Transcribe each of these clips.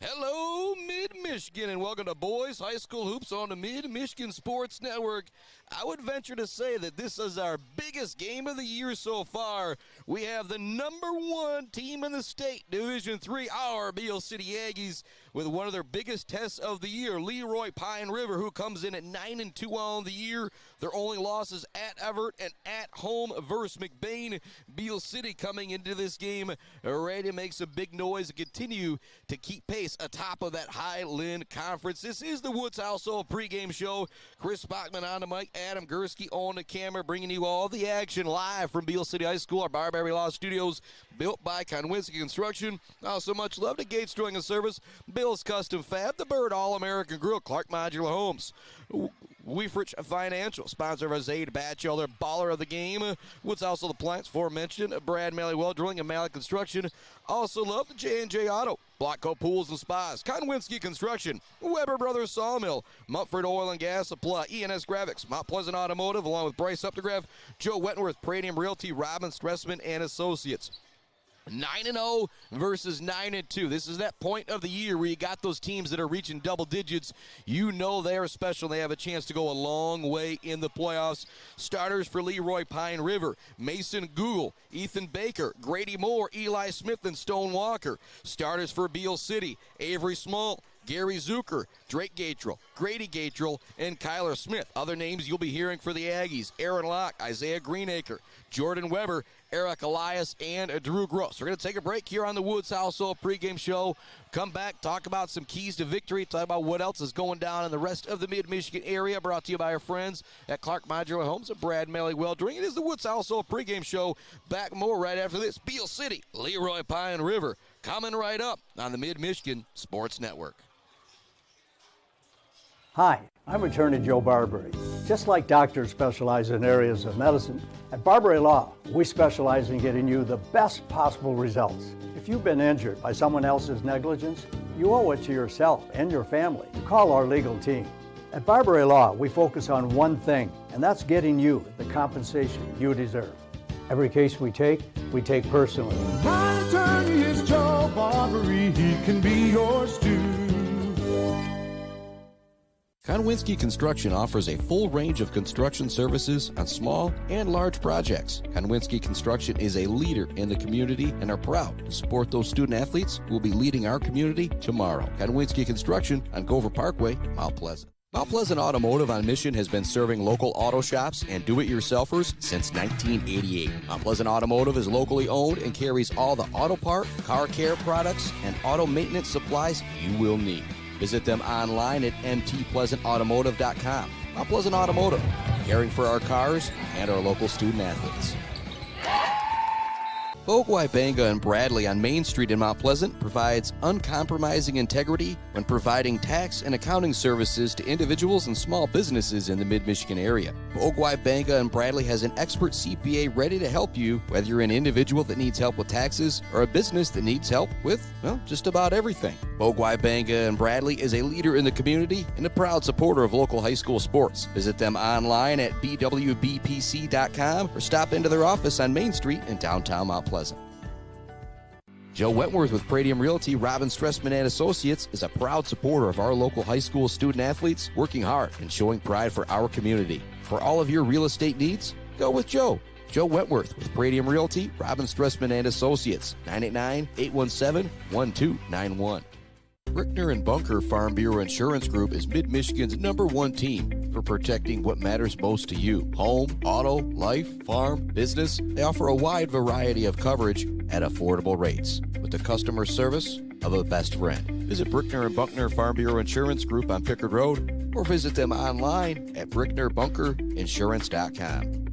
Hello, Mid-Michigan, and welcome to Boys High School Hoops on the Mid-Michigan Sports Network. I would venture to say that this is our biggest game of the year so far. We have the #1 team in the state, Division III, our Beal City Aggies, with one of their biggest tests of the year, Leroy Pine River, who comes in at 9-2 on the year. Their only losses at Everett and at home versus McBain. Beal City coming into this game ready to make some big noise and continue to keep pace atop of that Highland Conference. This is the Woods Household pregame show. Chris Bachman on the mic, Adam Gursky on the camera, bringing you all the action live from Beal City High School, our Barbary Law Studios, built by Konwinski Construction. Also much love to Gates Drawing and Service, Bill's Custom Fab, the Bird All-American Grill, Clark Modular Homes, Weefrich Financial, sponsor of our Zaid Batchelder, baller of the game. Woods also the plants aforementioned, Brad Malley Well Drilling and Malley Construction. Also love the J&J Auto, Blockco Pools and Spas, Konwinski Construction, Weber Brothers Sawmill, Mumford Oil and Gas Supply, ENS Graphics, Mount Pleasant Automotive, along with Bryce Updegraff, Joe Wentworth, Pradium Realty, Robin Stressman and Associates. 9-0 versus 9-2. This is that point of the year where you got those teams that are reaching double digits. You know they are special. They have a chance to go a long way in the playoffs. Starters for Leroy Pine River: Mason Google, Ethan Baker, Grady Moore, Eli Smith, and Stone Walker. Starters for Beal City: Avery Small, Gary Zucker, Drake Gatrell, Grady Gatrell, and Kyler Smith. Other names you'll be hearing for the Aggies: Aaron Locke, Isaiah Greenacre, Jordan Weber, Eric Elias, and Drew Gross. We're going to take a break here on the Woods Household pregame show. Come back, talk about some keys to victory, talk about what else is going down in the rest of the Mid-Michigan area, brought to you by our friends at Clark Modular Homes and Brad Malley Well Drilling. It is the Woods Household pregame show. Back more right after this. Beal City, Leroy Pine River, coming right up on the Mid-Michigan Sports Network. Hi, I'm Attorney Joe Barbary. Just like doctors specialize in areas of medicine, at Barbary Law, we specialize in getting you the best possible results. If you've been injured by someone else's negligence, you owe it to yourself and your family to call our legal team. At Barbary Law, we focus on one thing, and that's getting you the compensation you deserve. Every case we take personally. My attorney is Joe Barbary, he can be yours too. Konwinski Construction offers a full range of construction services on small and large projects. Konwinski Construction is a leader in the community and are proud to support those student athletes who will be leading our community tomorrow. Konwinski Construction on Gover Parkway, Mount Pleasant. Mount Pleasant Automotive on Mission has been serving local auto shops and do-it-yourselfers since 1988. Mount Pleasant Automotive is locally owned and carries all the auto part, car care products, and auto maintenance supplies you will need. Visit them online at mtpleasantautomotive.com. Mount Pleasant Automotive, caring for our cars and our local student athletes. Bogwai Banga and Bradley on Main Street in Mount Pleasant provides uncompromising integrity when providing tax and accounting services to individuals and small businesses in the Mid-Michigan area. Bogwai Banga and Bradley has an expert CPA ready to help you, whether you're an individual that needs help with taxes or a business that needs help with, well, just about everything. Bogwai Banga and Bradley is a leader in the community and a proud supporter of local high school sports. Visit them online at bwbpc.com or stop into their office on Main Street in downtown Mount Pleasant. Joe Wentworth with Pradium Realty, Robin Stressman and Associates is a proud supporter of our local high school student athletes, working hard and showing pride for our community. For all of your real estate needs, go with Joe. Joe Wentworth with Pradium Realty, Robin Stressman and Associates, 989-817-1291. Brickner and Bunker Farm Bureau Insurance Group is Mid-Michigan's #1 team for protecting what matters most to you. Home, auto, life, farm, business. They offer a wide variety of coverage at affordable rates with the customer service of a best friend. Visit Brickner and Buckner Farm Bureau Insurance Group on Pickard Road or visit them online at bricknerbunkerinsurance.com.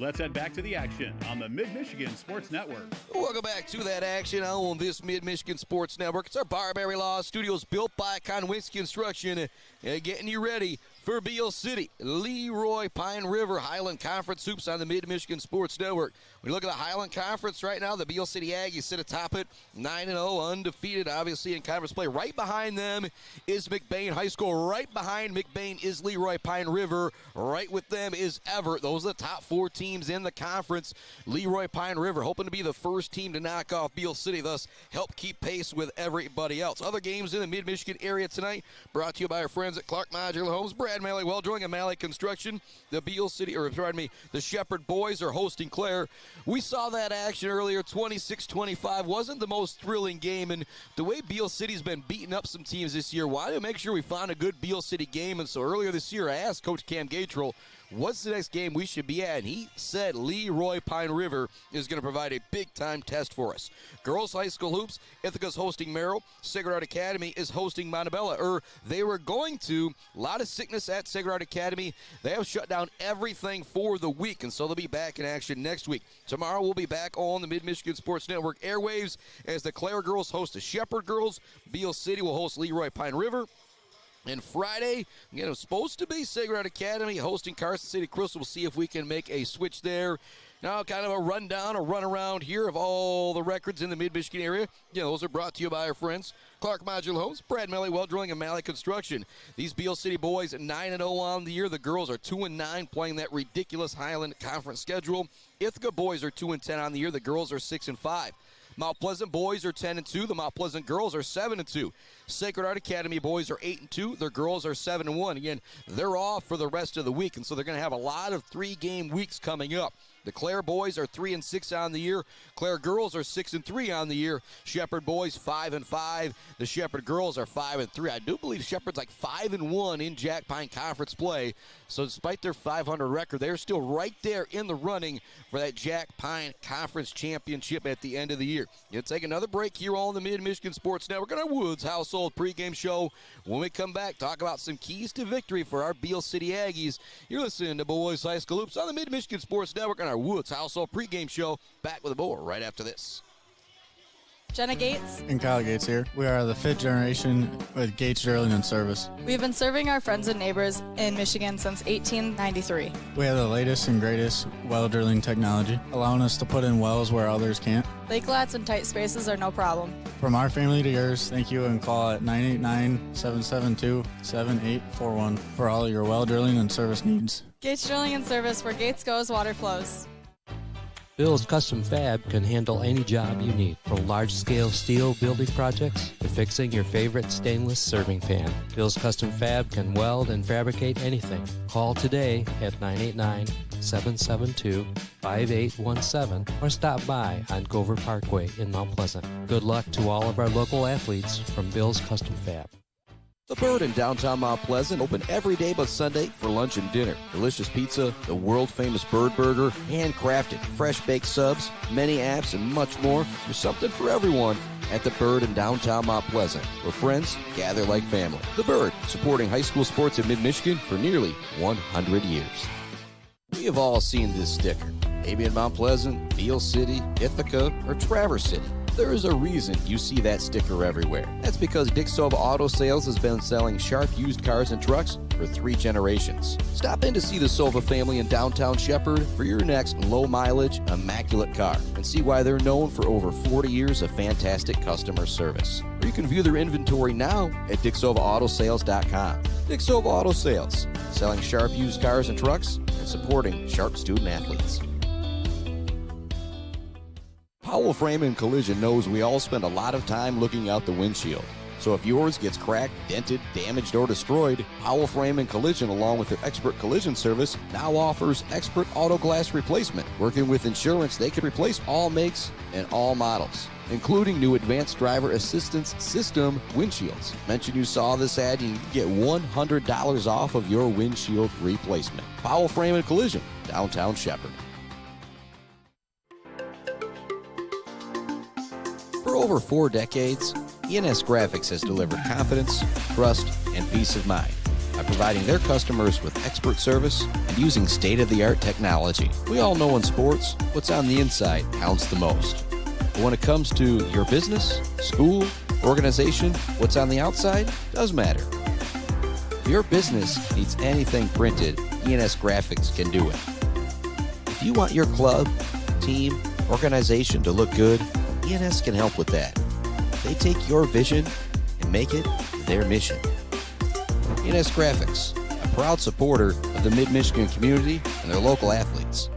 Let's head back to the action on the Mid-Michigan Sports Network. Welcome back to that action on this Mid-Michigan Sports Network. It's our Barbary Law Studios, built by Konwinski Construction, getting you ready For Beal City, Leroy, Pine River, Highland Conference hoops on the Mid-Michigan Sports Network. When you look at the Highland Conference right now, the Beal City Aggies sit atop it, 9-0, undefeated, obviously, in conference play. Right behind them is McBain High School. Right behind McBain is Leroy, Pine River. Right with them is Everett. Those are the top 4 teams in the conference. Leroy, Pine River hoping to be the first team to knock off Beal City, thus help keep pace with everybody else. Other games in the Mid-Michigan area tonight brought to you by our friends at Clark Modular Homes, Brad Malley Welding and Malley Construction. The the Shepherd boys are hosting Clare. We saw that action earlier, 26-25. Wasn't the most thrilling game, and the way Beal City's been beating up some teams this year, wanted to make sure we found a good Beal City game, and so earlier this year I asked Coach Cam Gatrell, what's the next game we should be at? And he said Leroy Pine River is going to provide a big-time test for us. Girls High School Hoops, Ithaca's hosting Merrill. Sacred Heart Academy is hosting Montebello. They were going to. A lot of sickness at Sacred Heart Academy. They have shut down everything for the week, and so they'll be back in action next week. Tomorrow we'll be back on the Mid-Michigan Sports Network airwaves as the Clare girls host the Shepherd girls. Beal City will host Leroy Pine River. And Friday, again, it was supposed to be Sacred Heart Academy hosting Carson City Crystal. We'll see if we can make a switch there. Now, kind of a rundown, a run around here of all the records in the Mid-Michigan area. Those are brought to you by our friends, Clark Modular Homes, Brad Malley Welding, and Malley Construction. These Beal City boys 9-0 on the year. The girls are 2-9, playing that ridiculous Highland Conference schedule. Ithaca boys are 2-10 on the year. The girls are 6-5. Mount Pleasant boys are 10-2. The Mount Pleasant girls are 7-2. Sacred Heart Academy boys are 8-2. Their girls are 7-1. Again, they're off for the rest of the week, and so they're going to have a lot of 3-game weeks coming up. The Clare boys are 3-6 on the year. Clare girls are 6-3 on the year. Shepherd boys 5-5. The Shepherd girls are 5-3. I do believe Shepherd's like 5-1 in Jack Pine Conference play. So despite their 500 record, they're still right there in the running for that Jack Pine Conference championship at the end of the year. You'll take another break here on the Mid-Michigan Sports Network on our Woods Household pregame show. When we come back, talk about some keys to victory for our Beal City Aggies. You're listening to Boys High School Hoops on the Mid-Michigan Sports Network on our Woods Household pregame show. Back with more right after this. Jenna Gates and Kyle Gates here. We are the 5th generation with Gates Drilling and Service. We've been serving our friends and neighbors in Michigan since 1893. We have the latest and greatest well drilling technology, allowing us to put in wells where others can't. Lake lots and tight spaces are no problem. From our family to yours, thank you, and call at 989-772-7841 for all your well drilling and service needs. Gates Drilling and Service, where Gates goes, water flows. Bill's Custom Fab can handle any job you need, from large-scale steel building projects to fixing your favorite stainless serving pan. Bill's Custom Fab can weld and fabricate anything. Call today at 989-772-5817 or stop by on Gover Parkway in Mount Pleasant. Good luck to all of our local athletes from Bill's Custom Fab. The Bird in downtown Mount Pleasant, open every day but Sunday for lunch and dinner. Delicious pizza, the world-famous Bird Burger, handcrafted, fresh-baked subs, many apps, and much more. There's something for everyone at The Bird in downtown Mount Pleasant, where friends gather like family. The Bird, supporting high school sports in mid-Michigan for nearly 100 years. We have all seen this sticker, maybe in Mount Pleasant, Beal City, Ithaca, or Traverse City. There is a reason you see that sticker everywhere. That's because Dick Sova Auto Sales has been selling sharp used cars and trucks for 3 generations. Stop in to see the Sova family in downtown Shepherd for your next low-mileage, immaculate car and see why they're known for over 40 years of fantastic customer service. Or you can view their inventory now at DickSovaAutoSales.com. Dick Sova Auto Sales, selling sharp used cars and trucks and supporting sharp student-athletes. Powell Frame and Collision knows we all spend a lot of time looking out the windshield. So if yours gets cracked, dented, damaged, or destroyed, Powell Frame and Collision, along with their expert collision service, now offers expert auto glass replacement. Working with insurance, they can replace all makes and all models, including new advanced driver assistance system windshields. Mention you saw this ad and you can get $100 off of your windshield replacement. Powell Frame and Collision, downtown Shepherd. For over 4 decades, ENS Graphics has delivered confidence, trust, and peace of mind by providing their customers with expert service and using state-of-the-art technology. We all know in sports, what's on the inside counts the most. But when it comes to your business, school, organization, what's on the outside does matter. your business needs anything printed, ENS Graphics can do it. If you want your club, team, organization to look good, ENS can help with that. They take your vision and make it their mission. ENS Graphics, a proud supporter of the Mid-Michigan community and their local athletes.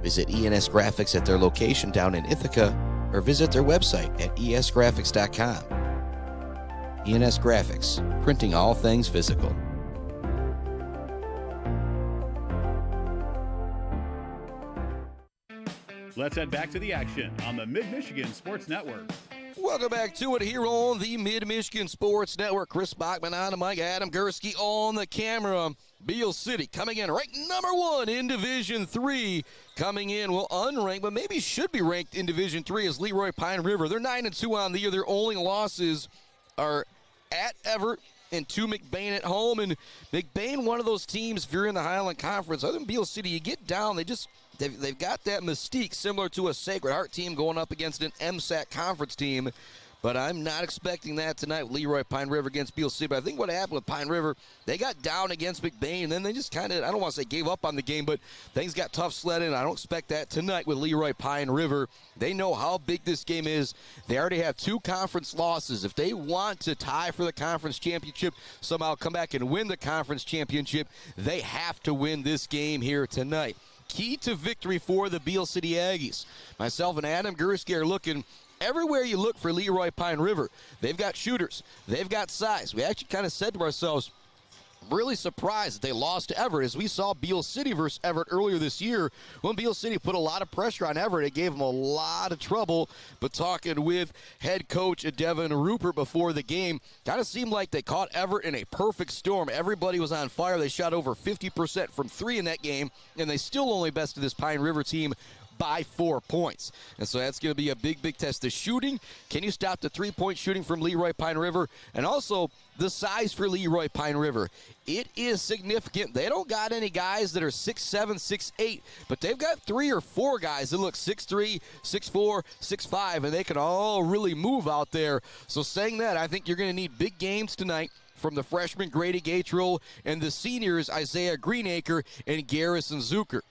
Visit ENS Graphics at their location down in Ithaca or visit their website at esgraphics.com. ENS Graphics, printing all things physical. Let's head back to the action on the Mid-Michigan Sports Network. Welcome back to it here on the Mid-Michigan Sports Network. Chris Bachman on the mic, Adam Gursky on the camera. Beal City coming in ranked number 1 in Division III. Coming in, well, unranked, but maybe should be ranked in Division III is Leroy Pine River. They're 9-2 on the year. Their only losses are at Everett and to McBain at home. And McBain, one of those teams, if you're in the Highland Conference, other than Beal City, you get down, they've got that mystique similar to a Sacred Heart team going up against an MSAC conference team. But I'm not expecting that tonight with Leroy Pine River against Beal City. But I think what happened with Pine River, they got down against McBain, and then they just kind of, I don't want to say gave up on the game, but things got tough sledding. I don't expect that tonight with Leroy Pine River. They know how big this game is. They already have 2 conference losses. If they want to tie for the conference championship, somehow come back and win the conference championship, they have to win this game here tonight. Key to victory for the Beal City Aggies. Myself and Adam Gursky are looking everywhere you look for Leroy Pine River. They've got shooters. They've got size. We actually kind of said to ourselves, really surprised that they lost to Everett, as we saw Beal City versus Everett earlier this year. When Beal City put a lot of pressure on Everett, it gave them a lot of trouble. But talking with head coach Devin Rupert before the game, kind of seemed like they caught Everett in a perfect storm. Everybody was on fire. They shot over 50% from 3 in that game, and they still only bested this Pine River team by 4 points. And so that's going to be a big, big test. The shooting, can you stop the 3-point shooting from Leroy Pine River? And also the size for Leroy Pine River. It is significant. They don't got any guys that are 6'7", 6'8", but they've got 3 or 4 guys that look 6'3", 6'4", 6'5", and they can all really move out there. So saying that, I think you're going to need big games tonight from the freshman Grady Gatrill and the seniors Isaiah Greenacre and Garrison Zucker.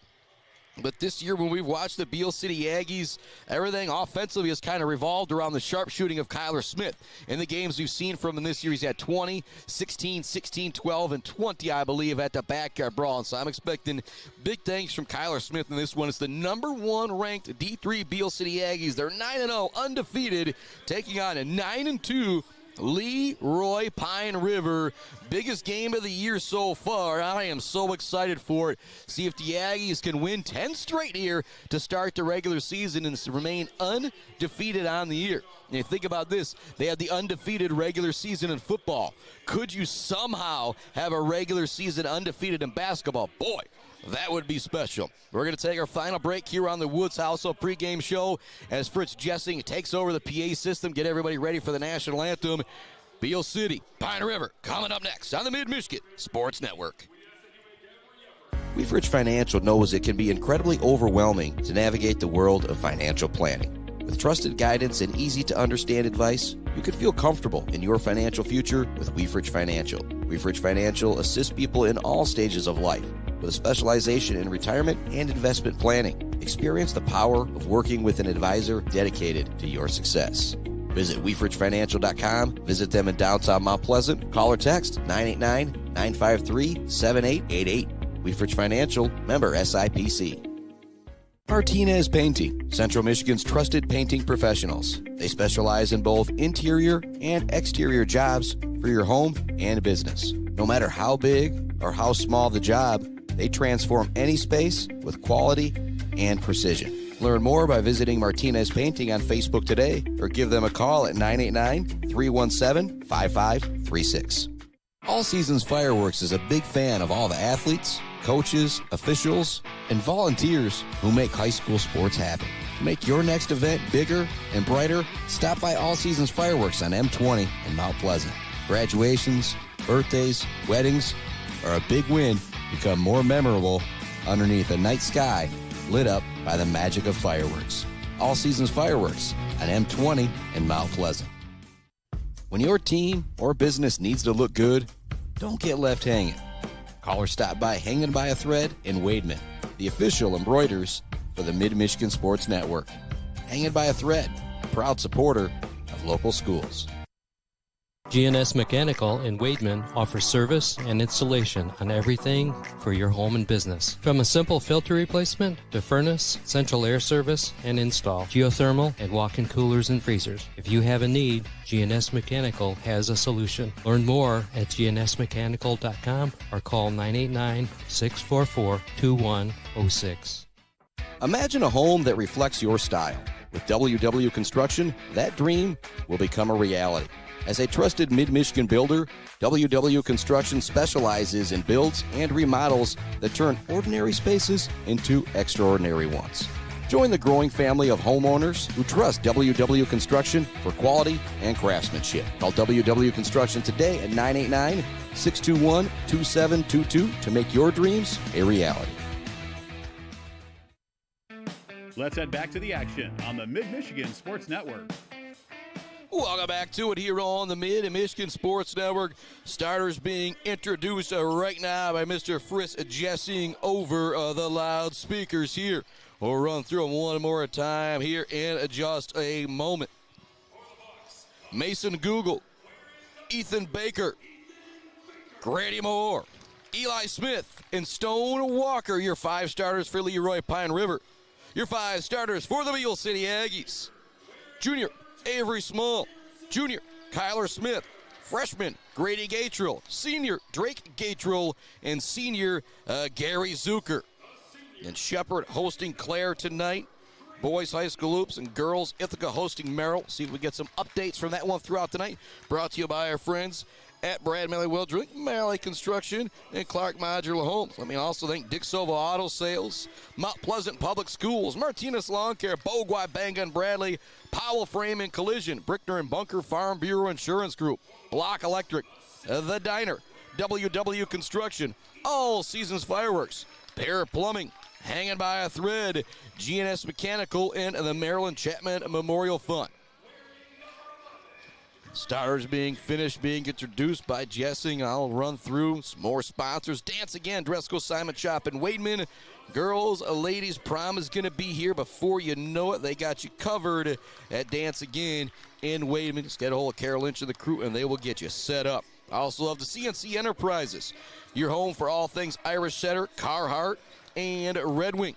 But this year, when we've watched the Beal City Aggies, everything offensively has kind of revolved around the sharpshooting of Kyler Smith. In the games we've seen from him this year, he's had 20, 16, 16, 12, and 20, I believe, at the backyard brawl. And so I'm expecting big things from Kyler Smith in this one. It's the number 1 ranked D3 Beal City Aggies. They're 9-0, undefeated, taking on a 9-2 Leroy Pine River. Biggest game of the year so far. I am so excited for it. See if the Aggies can win 10 straight here to start the regular season and remain undefeated on the year. And you think about this, they had the undefeated regular season in football. Could you somehow have a regular season undefeated in basketball? Boy, that would be special. We're going to take our final break here on the Woods Household pregame show as Fritz Jessing takes over the PA system, get everybody ready for the national anthem. Beal City, Pine River, coming up next on the Mid-Michigan Sports Network. Weefridge Financial knows it can be incredibly overwhelming to navigate the world of financial planning. With trusted guidance and easy-to-understand advice, you can feel comfortable in your financial future with Weefridge Financial. Weefridge Financial assists people in all stages of life with a specialization in retirement and investment planning. Experience the power of working with an advisor dedicated to your success. Visit WeefridgeFinancial.com. Visit them in downtown Mount Pleasant. Call or text 989-953-7888. Weefridge Financial, member SIPC. Martinez Painting, Central Michigan's trusted painting professionals. They specialize in both interior and exterior jobs for your home and business. No matter how big or how small the job, they transform any space with quality and precision. Learn more by visiting Martinez Painting on Facebook today or give them a call at 989-317-5536. All Seasons Fireworks is a big fan of all the athletes, coaches, officials, and volunteers who make high school sports happen. To make your next event bigger and brighter, stop by All Seasons Fireworks on M20 in Mount Pleasant. Graduations, birthdays, weddings, or a big win become more memorable underneath a night sky lit up by the magic of fireworks. All Seasons Fireworks on M20 in Mount Pleasant. When your team or business needs to look good, Don't get left hanging. Call or stop by Hanging by a Thread in Wademan, the official embroiders for the Mid-Michigan Sports Network. Hanging by a Thread, a proud supporter of local schools. GNS Mechanical in Wademan offers service and installation on everything for your home and business. From a simple filter replacement to furnace, central air service, and install, geothermal, and walk-in coolers and freezers. If you have a need, GNS Mechanical has a solution. Learn more at gnsmechanical.com or call 989-644-2106. Imagine a home that reflects your style. With WW Construction, that dream will become a reality. As a trusted Mid-Michigan builder, WW Construction specializes in builds and remodels that turn ordinary spaces into extraordinary ones. Join the growing family of homeowners who trust WW Construction for quality and craftsmanship. Call WW Construction today at 989-621-2722 to make your dreams a reality. Let's head back to the action on the Mid-Michigan Sports Network. Welcome back to it here on the Mid-Michigan Sports Network. Starters being introduced right now by Mr. Friss Jessing over the loudspeakers here. We'll run through them one more time here in just a moment. Mason Google, Ethan Baker, Grady Moore, Eli Smith, and Stone Walker, your 5 starters for Leroy Pine River. Your 5 starters for the Beal City Aggies. Junior Avery Small, junior Kyler Smith, freshman Grady Gatrill, senior Drake Gatrill, and senior Gary Zucker. And Shepherd hosting Clare tonight. Boys High School Hoops and girls Ithaca hosting Merrill. See if we get some updates from that one throughout tonight. Brought to you by our friends at Brad Malley Well Drilling, Malley Construction, and Clark Modular Homes. Let me also thank Dick Silva Auto Sales, Mount Pleasant Public Schools, Martinez Lawn Care, Bogwai Bang and Bradley, Powell Frame and Collision, Brickner and Bunker Farm Bureau Insurance Group, Block Electric, The Diner, WW Construction, All Seasons Fireworks, Pear Plumbing, Hanging by a Thread, GNS Mechanical, and the Maryland Chapman Memorial Fund. Starters being finished, being introduced by Jessing. I'll run through some more sponsors. Dance Again, Dresco Simon Shop in Wademan. Girls, ladies prom is going to be here before you know it. They got you covered at Dance Again in Wademan. Just get a hold of Carol Lynch and the crew, and they will get you set up. I also love the CNC Enterprises, your home for all things Irish Setter, Carhartt, and Red Wing.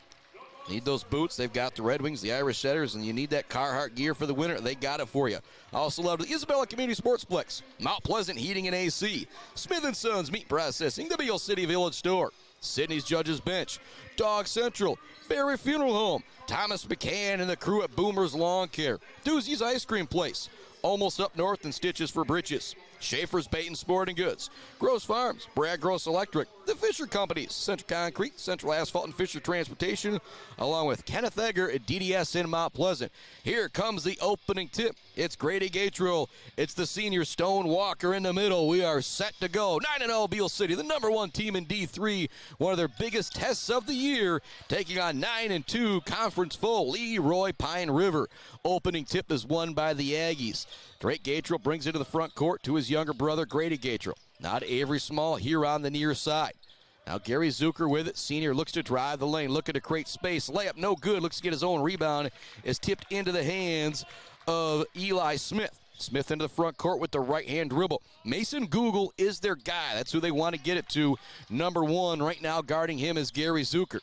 Need those boots? They've got the Red Wings, the Irish Setters, and you need that Carhartt gear for the winter. They got it for you. I also love the Isabella Community Sportsplex, Mount Pleasant Heating and AC, Smith & Sons Meat Processing, the Beal City Village Store, Sydney's Judges Bench, Dog Central, Berry Funeral Home, Thomas McCann and the crew at Boomer's Lawn Care, Doozy's Ice Cream Place, Almost Up North and Stitches for Britches, Schaefer's Bait and Sporting Goods, Gross Farms, Brad Gross Electric, the Fisher Companies, Central Concrete, Central Asphalt and Fisher Transportation, along with Kenneth Egger at DDS in Mount Pleasant. Here comes the opening tip. It's Grady Gatrill. It's the senior Stone Walker in the middle. We are set to go. 9-0 Beal City, the #1 team in D3, one of their biggest tests of the year, taking on 9-2 conference foe Leroy Pine River. Opening tip is won by the Aggies. Drake Gatrill brings it to the front court to his younger brother, Grady Gatrill. Now to Avery Small here on the near side. Now Gary Zucker with it. Senior looks to drive the lane, looking to create space. Layup no good. Looks to get his own rebound. Is tipped into the hands of Eli Smith. Smith into the front court with the right-hand dribble. Mason Google is their guy. That's who they want to get it to. #1 right now guarding him is Gary Zucker.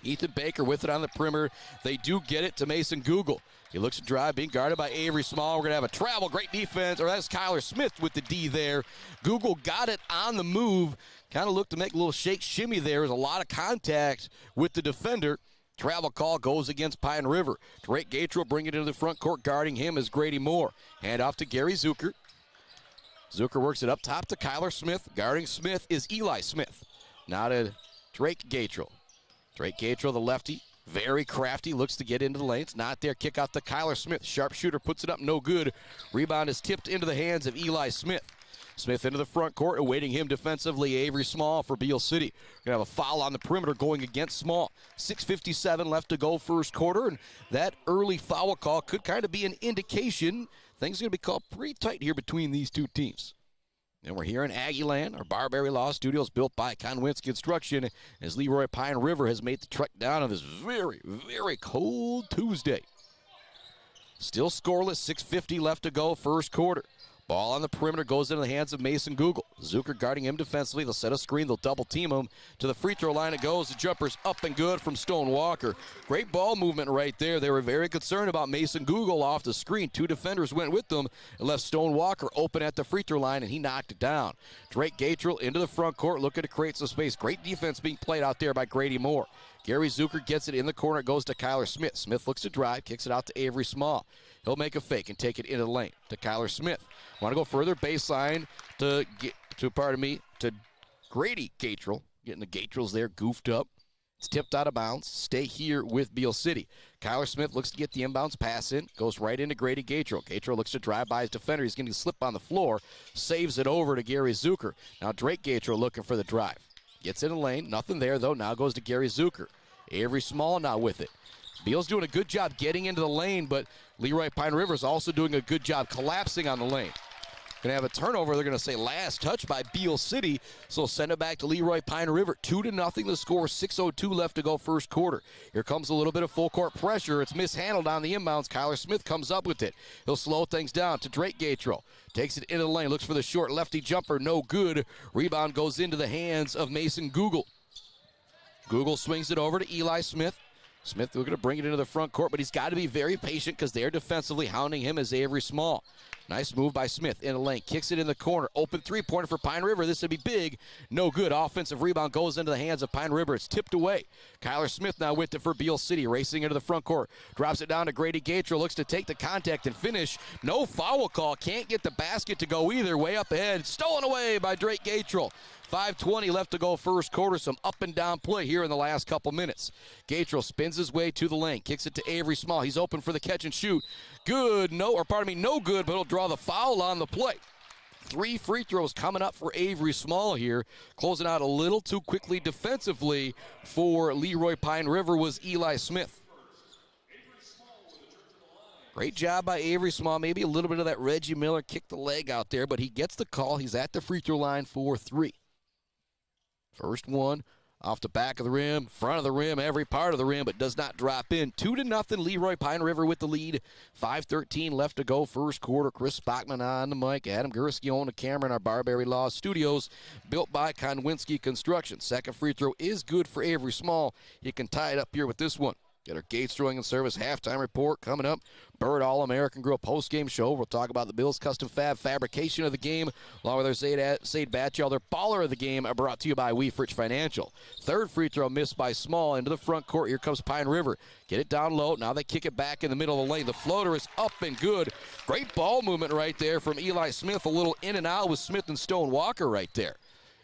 Ethan Baker with it on the perimeter. They do get it to Mason Google. He looks to drive, being guarded by Avery Small. We're going to have a travel, great defense. Or that's Kyler Smith with the D there. Google got it on the move. Kind of looked to make a little shake shimmy there. There's a lot of contact with the defender. Travel call goes against Pine River. Drake Gatrill bringing it into the front court. Guarding him is Grady Moore. Hand off to Gary Zucker. Zucker works it up top to Kyler Smith. Guarding Smith is Eli Smith. Now to Drake Gatrill. Drake Gatrill, the lefty. Very crafty, looks to get into the lane. It's not there. Kick out to Kyler Smith. Sharpshooter puts it up, no good. Rebound is tipped into the hands of Eli Smith. Smith into the front court, awaiting him defensively, Avery Small for Beal City. We're going to have a foul on the perimeter going against Small. 6:57 left to go first quarter, and that early foul call could kind of be an indication things are going to be called pretty tight here between these two teams. And we're here in Aggieland, our Barbary Law Studios built by Conwinski Construction, as Leroy Pine River has made the trek down on this very, very cold Tuesday. Still scoreless, 6:50 left to go, first quarter. Ball on the perimeter goes into the hands of Mason Google. Zucker guarding him defensively. They'll set a screen. They'll double team him. To the free throw line it goes. The jumper's up and good from Stone Walker. Great ball movement right there. They were very concerned about Mason Google off the screen. Two defenders went with them and left Stone Walker open at the free throw line, and he knocked it down. Drake Gatrell into the front court, looking to create some space. Great defense being played out there by Grady Moore. Gary Zucker gets it in the corner. It goes to Kyler Smith. Smith looks to drive, kicks it out to Avery Small. He'll make a fake and take it into the lane to Kyler Smith. Want to go further baseline to Grady Gatrell. Getting the Gatrells there goofed up. It's tipped out of bounds. Stay here with Beal City. Kyler Smith looks to get the inbounds pass in. Goes right into Grady Gatrell. Gatrell looks to drive by his defender. He's getting a slip on the floor. Saves it over to Gary Zucker. Now Drake Gatrell looking for the drive. Gets in the lane. Nothing there, though. Now goes to Gary Zucker. Avery Small now with it. Beal's doing a good job getting into the lane, but Leroy Pine River's also doing a good job collapsing on the lane. Going to have a turnover. They're going to say last touch by Beal City, so send it back to Leroy Pine River. 2-0 the score, 6:02 left to go first quarter. Here comes a little bit of full court pressure. It's mishandled on the inbounds. Kyler Smith comes up with it. He'll slow things down to Drake Gatrell. Takes it into the lane, looks for the short lefty jumper, no good. Rebound goes into the hands of Mason Google. Google swings it over to Eli Smith. Smith looking to bring it into the front court, but he's got to be very patient because they're defensively hounding him as Avery Small. Nice move by Smith in the lane. Kicks it in the corner. Open three-pointer for Pine River. This would be big. No good. Offensive rebound goes into the hands of Pine River. It's tipped away. Kyler Smith now with it for Beal City. Racing into the front court. Drops it down to Grady Gatrell. Looks to take the contact and finish. No foul call. Can't get the basket to go either. Way up ahead. Stolen away by Drake Gatrell. 5:20 left to go first quarter. Some up and down play here in the last couple minutes. Gatrell spins his way to the lane. Kicks it to Avery Small. He's open for the catch and shoot. Good. No good, but he'll draw the foul on the play. 3 free throws coming up for Avery Small here. Closing out a little too quickly defensively for Leroy Pine River was Eli Smith. Great job by Avery Small. Maybe a little bit of that Reggie Miller kicked the leg out there, but he gets the call. He's at the free throw line for 3. First one off the back of the rim, front of the rim, every part of the rim, but does not drop in. 2-0, Leroy Pine River with the lead. 5:13 left to go first quarter. Chris Bachman on the mic. Adam Gursky on the camera in our Barbary Law Studios, built by Konwinski Construction. Second free throw is good for Avery Small. He can tie it up here with this one. Get our Gates Throwing and Service halftime report coming up. Bird All-American Grill postgame show. We'll talk about the Bills Custom Fab fabrication of the game, along with our Sade Batchelder baller of the game, brought to you by Weefrich Financial. Third free throw missed by Small into the front court. Here comes Pine River. Get it down low. Now they kick it back in the middle of the lane. The floater is up and good. Great ball movement right there from Eli Smith. A little in and out with Smith and Stone Walker right there.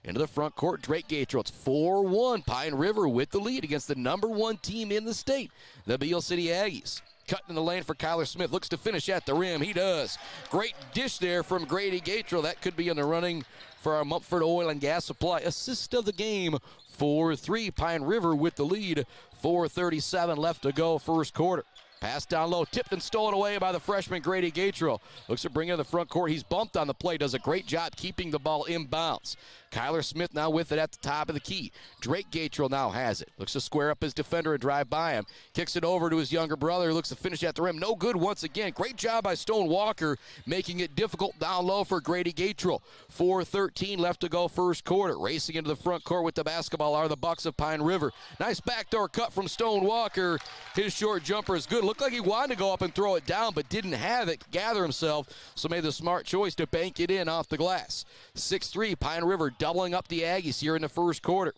Into the front court, Drake Gatrell. It's 4-1. Pine River with the lead against the #1 team in the state, the Beal City Aggies. Cutting in the lane for Kyler Smith. Looks to finish at the rim. He does. Great dish there from Grady Gatrell. That could be in the running for our Mumford Oil and Gas Supply. Assist of the game, 4-3. Pine River with the lead. 4:37 left to go first quarter. Pass down low, tipped and stolen away by the freshman Grady Gatrell. Looks to bring it to the front court. He's bumped on the play, does a great job keeping the ball inbounds. Kyler Smith now with it at the top of the key. Drake Gatrell now has it. Looks to square up his defender and drive by him. Kicks it over to his younger brother. Looks to finish at the rim. No good once again. Great job by Stone Walker, making it difficult down low for Grady Gatrell. 4:13 left to go first quarter. Racing into the front court with the basketball are the Bucks of Pine River. Nice backdoor cut from Stone Walker. His short jumper is good. Looked like he wanted to go up and throw it down, but didn't have it, gather himself, so made the smart choice to bank it in off the glass. 6-3, Pine River doubling up the Aggies here in the first quarter.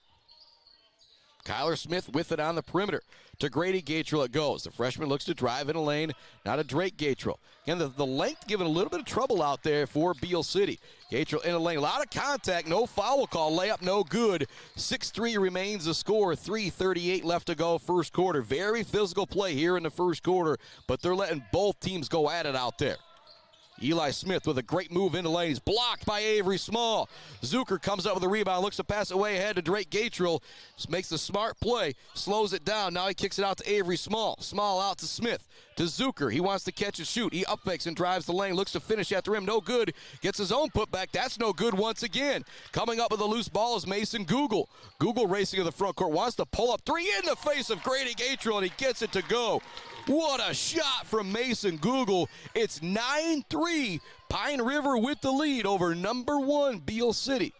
Kyler Smith with it on the perimeter. To Grady Gatrell it goes. The freshman looks to drive in a lane. Now to Drake Gatrell. Again, the length giving a little bit of trouble out there for Beal City. Gatrell in a lane. A lot of contact. No foul call. Layup no good. 6-3 remains the score. 3:38 left to go first quarter. Very physical play here in the first quarter, but they're letting both teams go at it out there. Eli Smith with a great move into lane. He's blocked by Avery Small. Zucker comes up with a rebound, looks to pass it way ahead to Drake Gatrell. Makes the smart play, slows it down. Now he kicks it out to Avery Small. Small out to Smith, to Zucker. He wants to catch and shoot. He upfakes and drives the lane, looks to finish at the rim. No good. Gets his own putback. That's no good once again. Coming up with a loose ball is Mason Google. Google racing to the front court, wants to pull up three in the face of Grady Gatrell, and he gets it to go. What a shot from Mason Google. It's 9-3. Pine River with the lead over number 1 Beal City.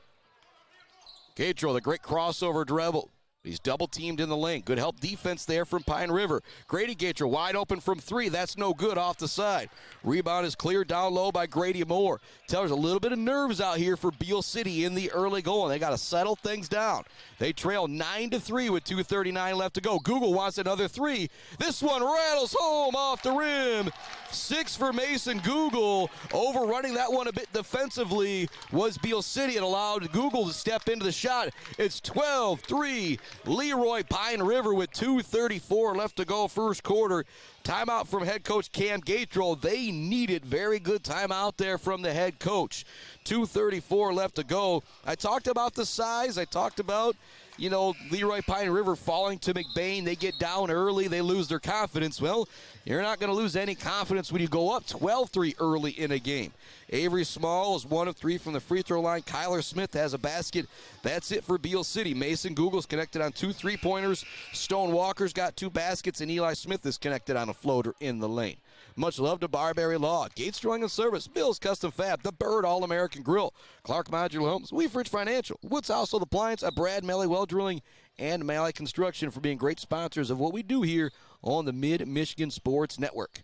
Gatrell, the great crossover dribble. He's double teamed in the lane. Good help defense there from Pine River. Grady Gatrell wide open from 3. That's no good off the side. Rebound is cleared down low by Grady Moore. There's a little bit of nerves out here for Beal City in the early going. They got to settle things down. They trail 9-3 with 2:39 left to go. Google wants another 3. This one rattles home off the rim. 6 for Mason Google. Overrunning that one a bit defensively was Beal City and allowed Google to step into the shot. It's 12-3. Leroy, Pine River with 2:34 left to go first quarter. Timeout from head coach Cam Gatrell. They needed very good timeout there from the head coach. 2:34 left to go. I talked about the size. I talked about, Leroy, Pine River falling to McBain. They get down early. They lose their confidence. Well, you're not going to lose any confidence when you go up 12-3 early in a game. Avery Small is 1 of 3 from the free throw line. Kyler Smith has a basket. That's it for Beal City. Mason Google's connected on 2 3-pointers. Stone Walker's got 2 baskets, and Eli Smith is connected on a floater in the lane. Much love to Barbary Law, Gates Drawing and Service, Bill's Custom Fab, The Bird All-American Grill, Clark Modular Homes, Weefridge Financial, Woods Household Appliance, Brad Malley Well Drilling, and Malley Construction for being great sponsors of what we do here on the Mid-Michigan Sports Network.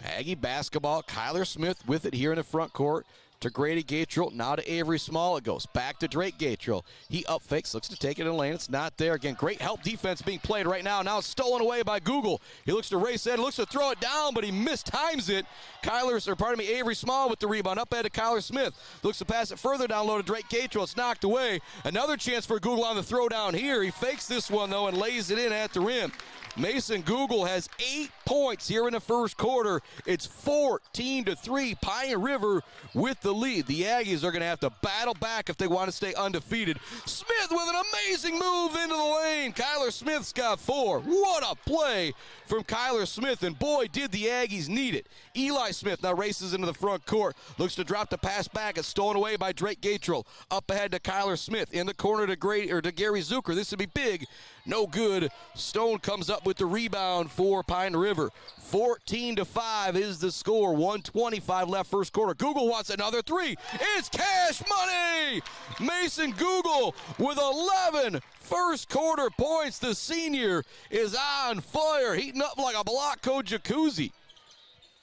Aggie basketball, Kyler Smith with it here in the front court to Grady Gatrell, now to Avery Small. It goes back to Drake Gatrell. He up fakes, looks to take it in the lane. It's not there. Again, great help defense being played right now. Now it's stolen away by Google. He looks to race it, looks to throw it down, but he mistimes it. Avery Small with the rebound. Up ahead to Kyler Smith. Looks to pass it further down low to Drake Gatrell. It's knocked away. Another chance for Google on the throw down here. He fakes this one, though, and lays it in at the rim. Mason Google has 8 points here in the first quarter. It's 14-3. Pine River with the lead. The Aggies are going to have to battle back if they want to stay undefeated. Smith with an amazing move into the lane. Kyler Smith's got 4. What a play from Kyler Smith, and boy, did the Aggies need it. Eli Smith now races into the front court. Looks to drop the pass back. It's stolen away by Drake Gatrell. Up ahead to Kyler Smith. In the corner to Gary Zucker. This would be big. No good. Stone comes up with the rebound for Pine River. 14-5 is the score. 1:25 left first quarter. Google wants another 3. It's cash money. Mason Google with 11 first quarter points. The senior is on fire, heating up like a Blockco jacuzzi.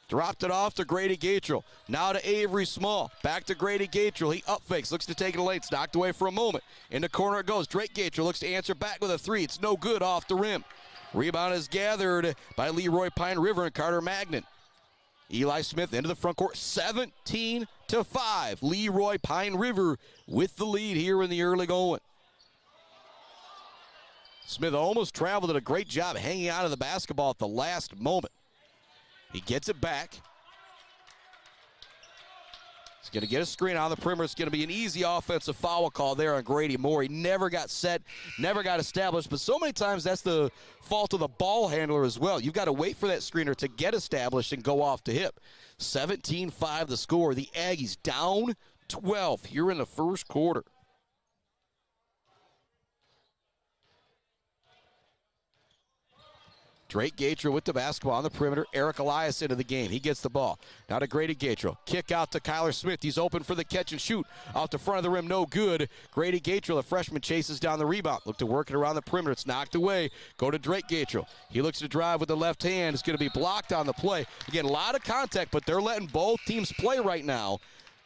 Dropped it off to Grady Gatrell. Now to Avery Small. Back to Grady Gatrell. He up fakes. Looks to take it late. It's knocked away for a moment. In the corner it goes. Drake Gatrell looks to answer back with a 3. It's no good off the rim. Rebound is gathered by Leroy, Pine River, and Carter Magnan. Eli Smith into the front court. 17-5. Leroy, Pine River with the lead here in the early going. Smith almost traveled, did a great job hanging out of the basketball at the last moment. He gets it back. He's going to get a screen on the perimeter. It's going to be an easy offensive foul call there on Grady Moore. He never got set, never got established, but so many times that's the fault of the ball handler as well. You've got to wait for that screener to get established and go off the hip. 17-5 the score. The Aggies down 12 here in the first quarter. Drake Gatrell with the basketball on the perimeter. Eric Elias into the game. He gets the ball. Now to Grady Gatrell. Kick out to Kyler Smith. He's open for the catch and shoot. Off the front of the rim, no good. Grady Gatrell, a freshman, chases down the rebound. Look to work it around the perimeter. It's knocked away. Go to Drake Gatrell. He looks to drive with the left hand. It's going to be blocked on the play. Again, a lot of contact, but they're letting both teams play right now.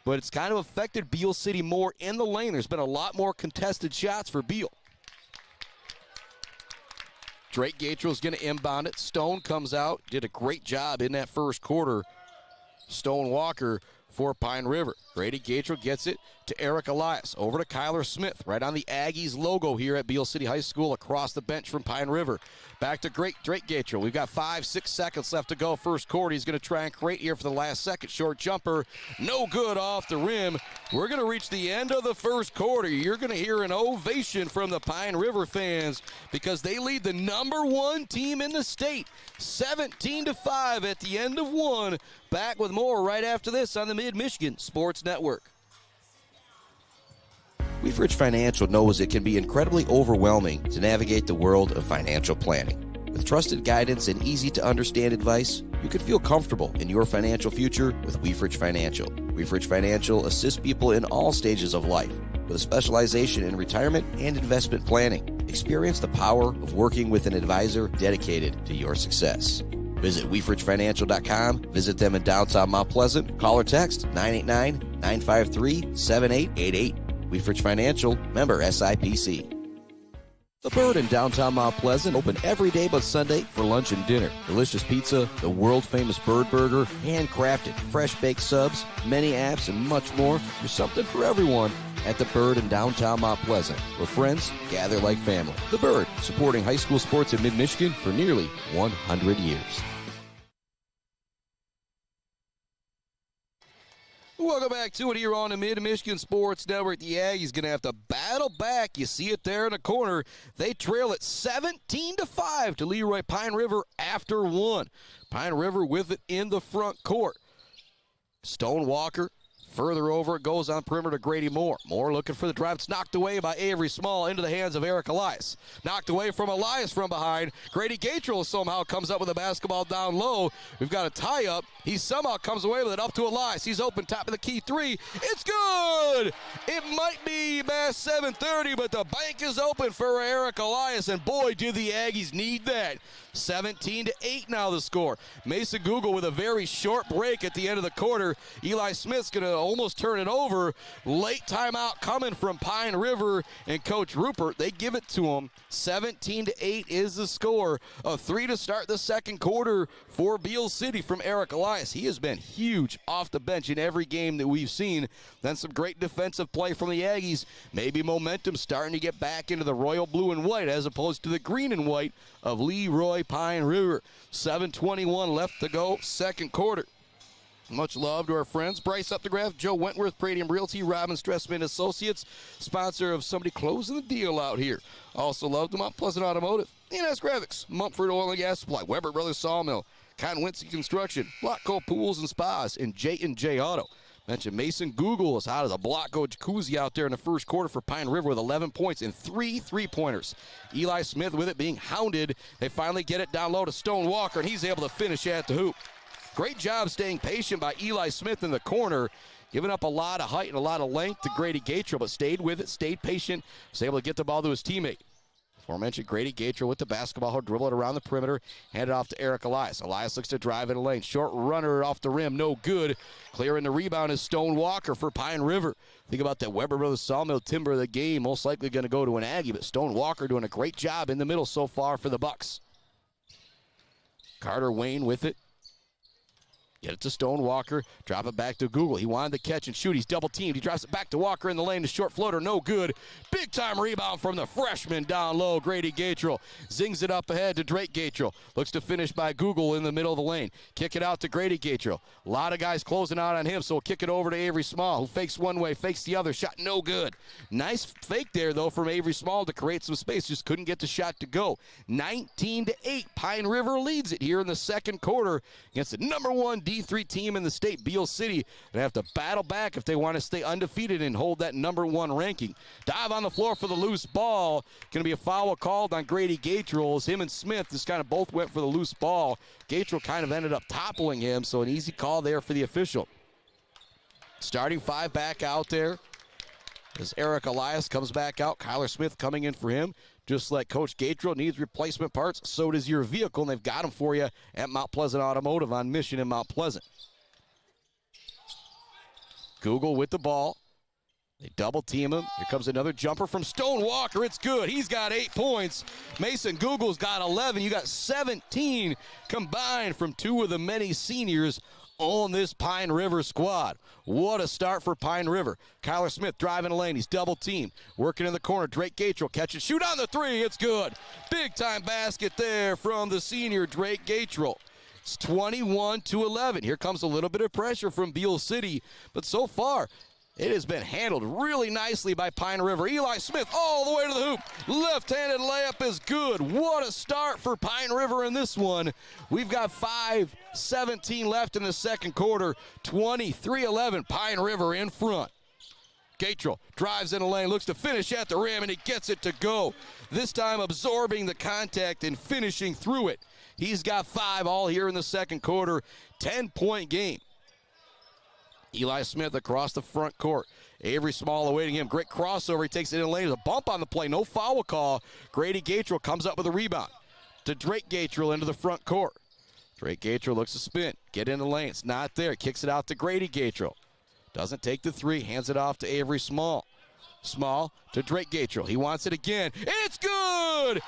But it's kind of affected Beal City more in the lane. There's been a lot more contested shots for Beal. Drake Gatrell's going to inbound it. Stone comes out, did a great job in that first quarter. Stone Walker for Pine River. Grady Gatrell gets it to Eric Elias. Over to Kyler Smith, right on the Aggies logo here at Beal City High School across the bench from Pine River. Back to Drake Gatrell. We've got 5-6 seconds left to go first quarter. He's going to try and create here for the last second. Short jumper, no good off the rim. We're going to reach the end of the first quarter. You're going to hear an ovation from the Pine River fans because they lead the #1 team in the state, 17-5 at the end of one. Back with more right after this on the Mid-Michigan Sports Network. Weefridge Financial knows it can be incredibly overwhelming to navigate the world of financial planning. With trusted guidance and easy-to-understand advice, you can feel comfortable in your financial future with Weefridge Financial. Weefridge Financial assists people in all stages of life with a specialization in retirement and investment planning. Experience the power of working with an advisor dedicated to your success. Visit WeefridgeFinancial.com. Visit them in downtown Mount Pleasant. Call or text 989-953-7888. Weefridge Financial, member SIPC. The Bird in downtown Mount Pleasant, open every day but Sunday for lunch and dinner. Delicious pizza, the world-famous Bird Burger, handcrafted, fresh-baked subs, many apps, and much more. There's something for everyone at The Bird in downtown Mount Pleasant, where friends gather like family. The Bird, supporting high school sports in mid-Michigan for nearly 100 years. Welcome back to it here on the Mid-Michigan Sports Network. The Aggies going to have to battle back. You see it there in the corner. They trail it 17-5 to Leroy Pine River after one. Pine River with it in the front court. Stone Walker. Further over, it goes on perimeter to Grady Moore. Moore looking for the drive. It's knocked away by Avery Small into the hands of Eric Elias. Knocked away from Elias from behind. Grady Gatrell somehow comes up with a basketball down low. We've got a tie-up. He somehow comes away with it up to Elias. He's open, top of the key three. It's good! It might be past 7:30, but the bank is open for Eric Elias, and boy, do the Aggies need that. 17-8 now the score. Mason Google with a very short break at the end of the quarter. Eli Smith's going to almost turn it over. Late timeout coming from Pine River and Coach Rupert. They give it to him. 17-8 is the score. A 3 to start the second quarter for Beal City from Eric Elias. He has been huge off the bench in every game that we've seen. Then some great defensive play from the Aggies. Maybe momentum starting to get back into the royal blue and white as opposed to the green and white of Leroy Pine River. 7:21 left to go, second quarter. Much love to our friends. Bryce Updegraff, Joe Wentworth, Pradium Realty, Robin Stressman Associates, sponsor of somebody closing the deal out here. Also love to Mount Pleasant Automotive, ENS Graphics, Mumford Oil and Gas Supply, Weber Brothers Sawmill, Cotton Winston Construction, Blockco Pools and Spas, and J&J Auto. Mentioned Mason Google is hot as a Blockco jacuzzi out there in the first quarter for Pine River with 11 points and 3 3-pointers. Eli Smith with it being hounded. They finally get it down low to Stone Walker, and he's able to finish at the hoop. Great job staying patient by Eli Smith in the corner, giving up a lot of height and a lot of length to Grady Gatrell, but stayed with it, stayed patient, was able to get the ball to his teammate. Aforementioned Grady Gatrell with the basketball, he'll dribble it around the perimeter, hand it off to Eric Elias. Elias looks to drive in the lane. Short runner off the rim, no good. Clearing the rebound is Stone Walker for Pine River. Think about that Weber Brothers Sawmill timber of the game, most likely going to go to an Aggie, but Stone Walker doing a great job in the middle so far for the Bucks. Carter Wayne with it. Get it to Stone Walker. Drop it back to Google. He wanted to catch and shoot. He's double teamed. He drops it back to Walker in the lane. The short floater, no good. Big time rebound from the freshman down low, Grady Gatrell. Zings it up ahead to Drake Gatrell. Looks to finish by Google in the middle of the lane. Kick it out to Grady Gatrell. A lot of guys closing out on him, so we'll kick it over to Avery Small, who fakes one way, fakes the other. Shot no good. Nice fake there, though, from Avery Small to create some space. Just couldn't get the shot to go. 19-8. Pine River leads it here in the second quarter against the #1 D3 team in the state, Beal City. They have to battle back if they want to stay undefeated and hold that #1 ranking. Dive on the floor for the loose ball. Going to be a foul called on Grady Gatrell as him and Smith just kind of both went for the loose ball. Gatrell kind of ended up toppling him, so an easy call there for the official. Starting five back out there as Eric Elias comes back out. Kyler Smith coming in for him. Just like Coach Gatrell needs replacement parts, so does your vehicle, and they've got them for you at Mount Pleasant Automotive on Mission in Mount Pleasant. Google with the ball. They double team him. Here comes another jumper from Stone Walker. It's good. He's got 8 points. Mason Google's got 11. You got 17 combined from two of the many seniors own this Pine River squad. What a start for Pine River. Kyler Smith driving the lane. He's double teamed. Working in the corner. Drake Gatrell catch and shoot on the three. It's good. Big time basket there from the senior Drake Gatrell. It's 21-11. Here comes a little bit of pressure from Beal City, but so far it has been handled really nicely by Pine River. Eli Smith all the way to the hoop. Left-handed layup is good. What a start for Pine River in this one. We've got 5:17 left in the second quarter. 23-11, Pine River in front. Gatrell drives in the lane, looks to finish at the rim, and he gets it to go. This time absorbing the contact and finishing through it. He's got 5 all here in the second quarter. 10-point game. Eli Smith across the front court. Avery Small awaiting him. Great crossover. He takes it in the lane. There's a bump on the play. No foul call. Grady Gatrell comes up with a rebound to Drake Gatrell into the front court. Drake Gatrell looks to spin. Get in the lane. It's not there. Kicks it out to Grady Gatrell. Doesn't take the three. Hands it off to Avery Small. Small to Drake Gatrell. He wants it again. It's good!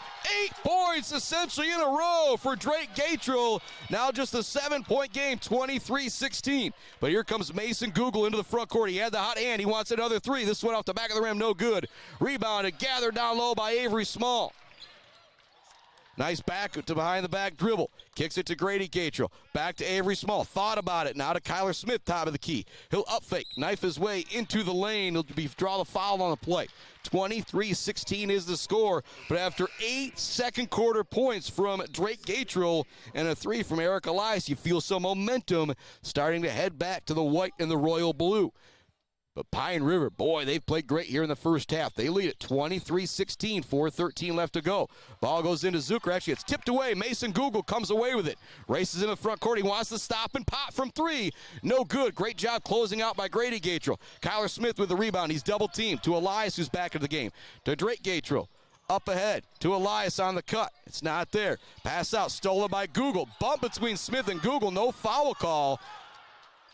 8 points essentially in a row for Drake Gatrell. Now just a 7-point game, 23-16. But here comes Mason Google into the front court. He had the hot hand. He wants another three. This one off the back of the rim, no good. Rebounded, gathered down low by Avery Small. Nice back to behind the back dribble. Kicks it to Grady Gatrell. Back to Avery Small. Thought about it. Now to Kyler Smith, top of the key. He'll up fake, knife his way into the lane. He'll draw the foul on the play. 23-16 is the score. But after 8 second quarter points from Drake Gatrell and a 3 from Eric Elias, you feel some momentum starting to head back to the white and the royal blue. But Pine River, boy, they've played great here in the first half. They lead at 23-16, 4:13 left to go. Ball goes into Zucker. Actually, it's tipped away. Mason Google comes away with it. Races in the front court. He wants to stop and pop from 3. No good. Great job closing out by Grady Gatrell. Kyler Smith with the rebound. He's double teamed to Elias, who's back in the game. To Drake Gatrell. Up ahead to Elias on the cut. It's not there. Pass out. Stolen by Google. Bump between Smith and Google. No foul call.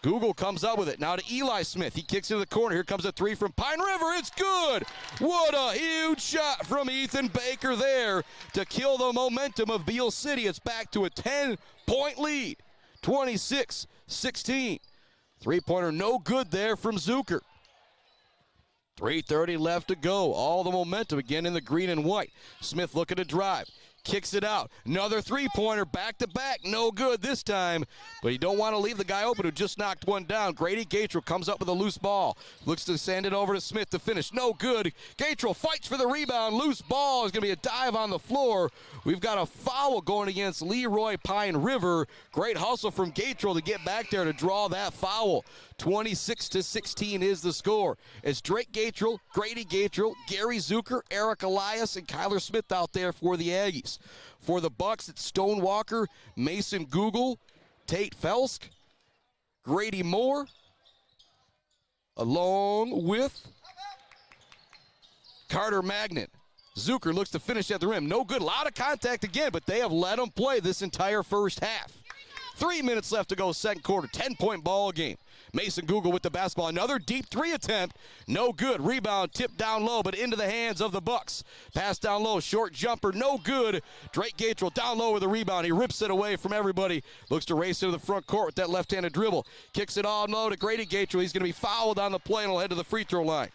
Google comes up with it. Now to Eli Smith. He kicks into the corner. Here comes a 3 from Pine River. It's good. What a huge shot from Ethan Baker there to kill the momentum of Beal City. It's back to a 10-point lead. 26-16. Three-pointer no good there from Zucker. 3:30 left to go. All the momentum again in the green and white. Smith looking to drive. Kicks it out. Another three-pointer back-to-back. No good this time. But you don't want to leave the guy open who just knocked one down. Grady Gatrell comes up with a loose ball. Looks to send it over to Smith to finish. No good. Gatrell fights for the rebound. Loose ball is going to be a dive on the floor. We've got a foul going against Leroy Pine River. Great hustle from Gatrell to get back there to draw that foul. 26-16 is the score. It's Drake Gatrell, Grady Gatrell, Gary Zucker, Eric Elias, and Kyler Smith out there for the Aggies. For the Bucks, it's Stone Walker, Mason Google, Tate Felsk, Grady Moore, along with Carter Magnet. Zucker looks to finish at the rim. No good. A lot of contact again, but they have let him play this entire first half. 3 minutes left to go, second quarter. 10-point ball game. Mason Google with the basketball. Another deep 3 attempt. No good. Rebound tipped down low, but into the hands of the Bucks. Pass down low. Short jumper. No good. Drake Gatrell down low with the rebound. He rips it away from everybody. Looks to race into the front court with that left-handed dribble. Kicks it all low to Grady Gatrell. He's going to be fouled on the play and will head to the free throw line.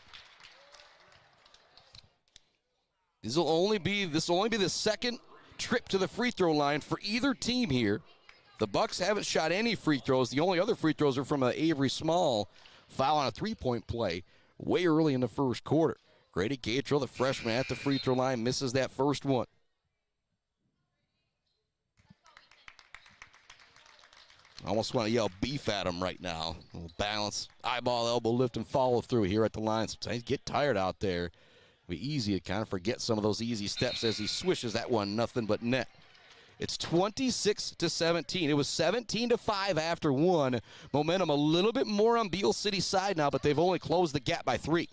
This will only be the second trip to the free throw line for either team here. The Bucks haven't shot any free throws. The only other free throws are from Avery Small foul on a three-point play way early in the first quarter. Grady Gatrell, the freshman at the free throw line, misses that first one. I almost want to yell beef at him right now. A little balance, eyeball, elbow lift, and follow through here at the line. Sometimes you get tired out there. It'll be easy to kind of forget some of those easy steps as he swishes that one nothing but net. It's 26-17. It was 17-5 after one. Momentum a little bit more on Beal City's side now, but they've only closed the gap by 3.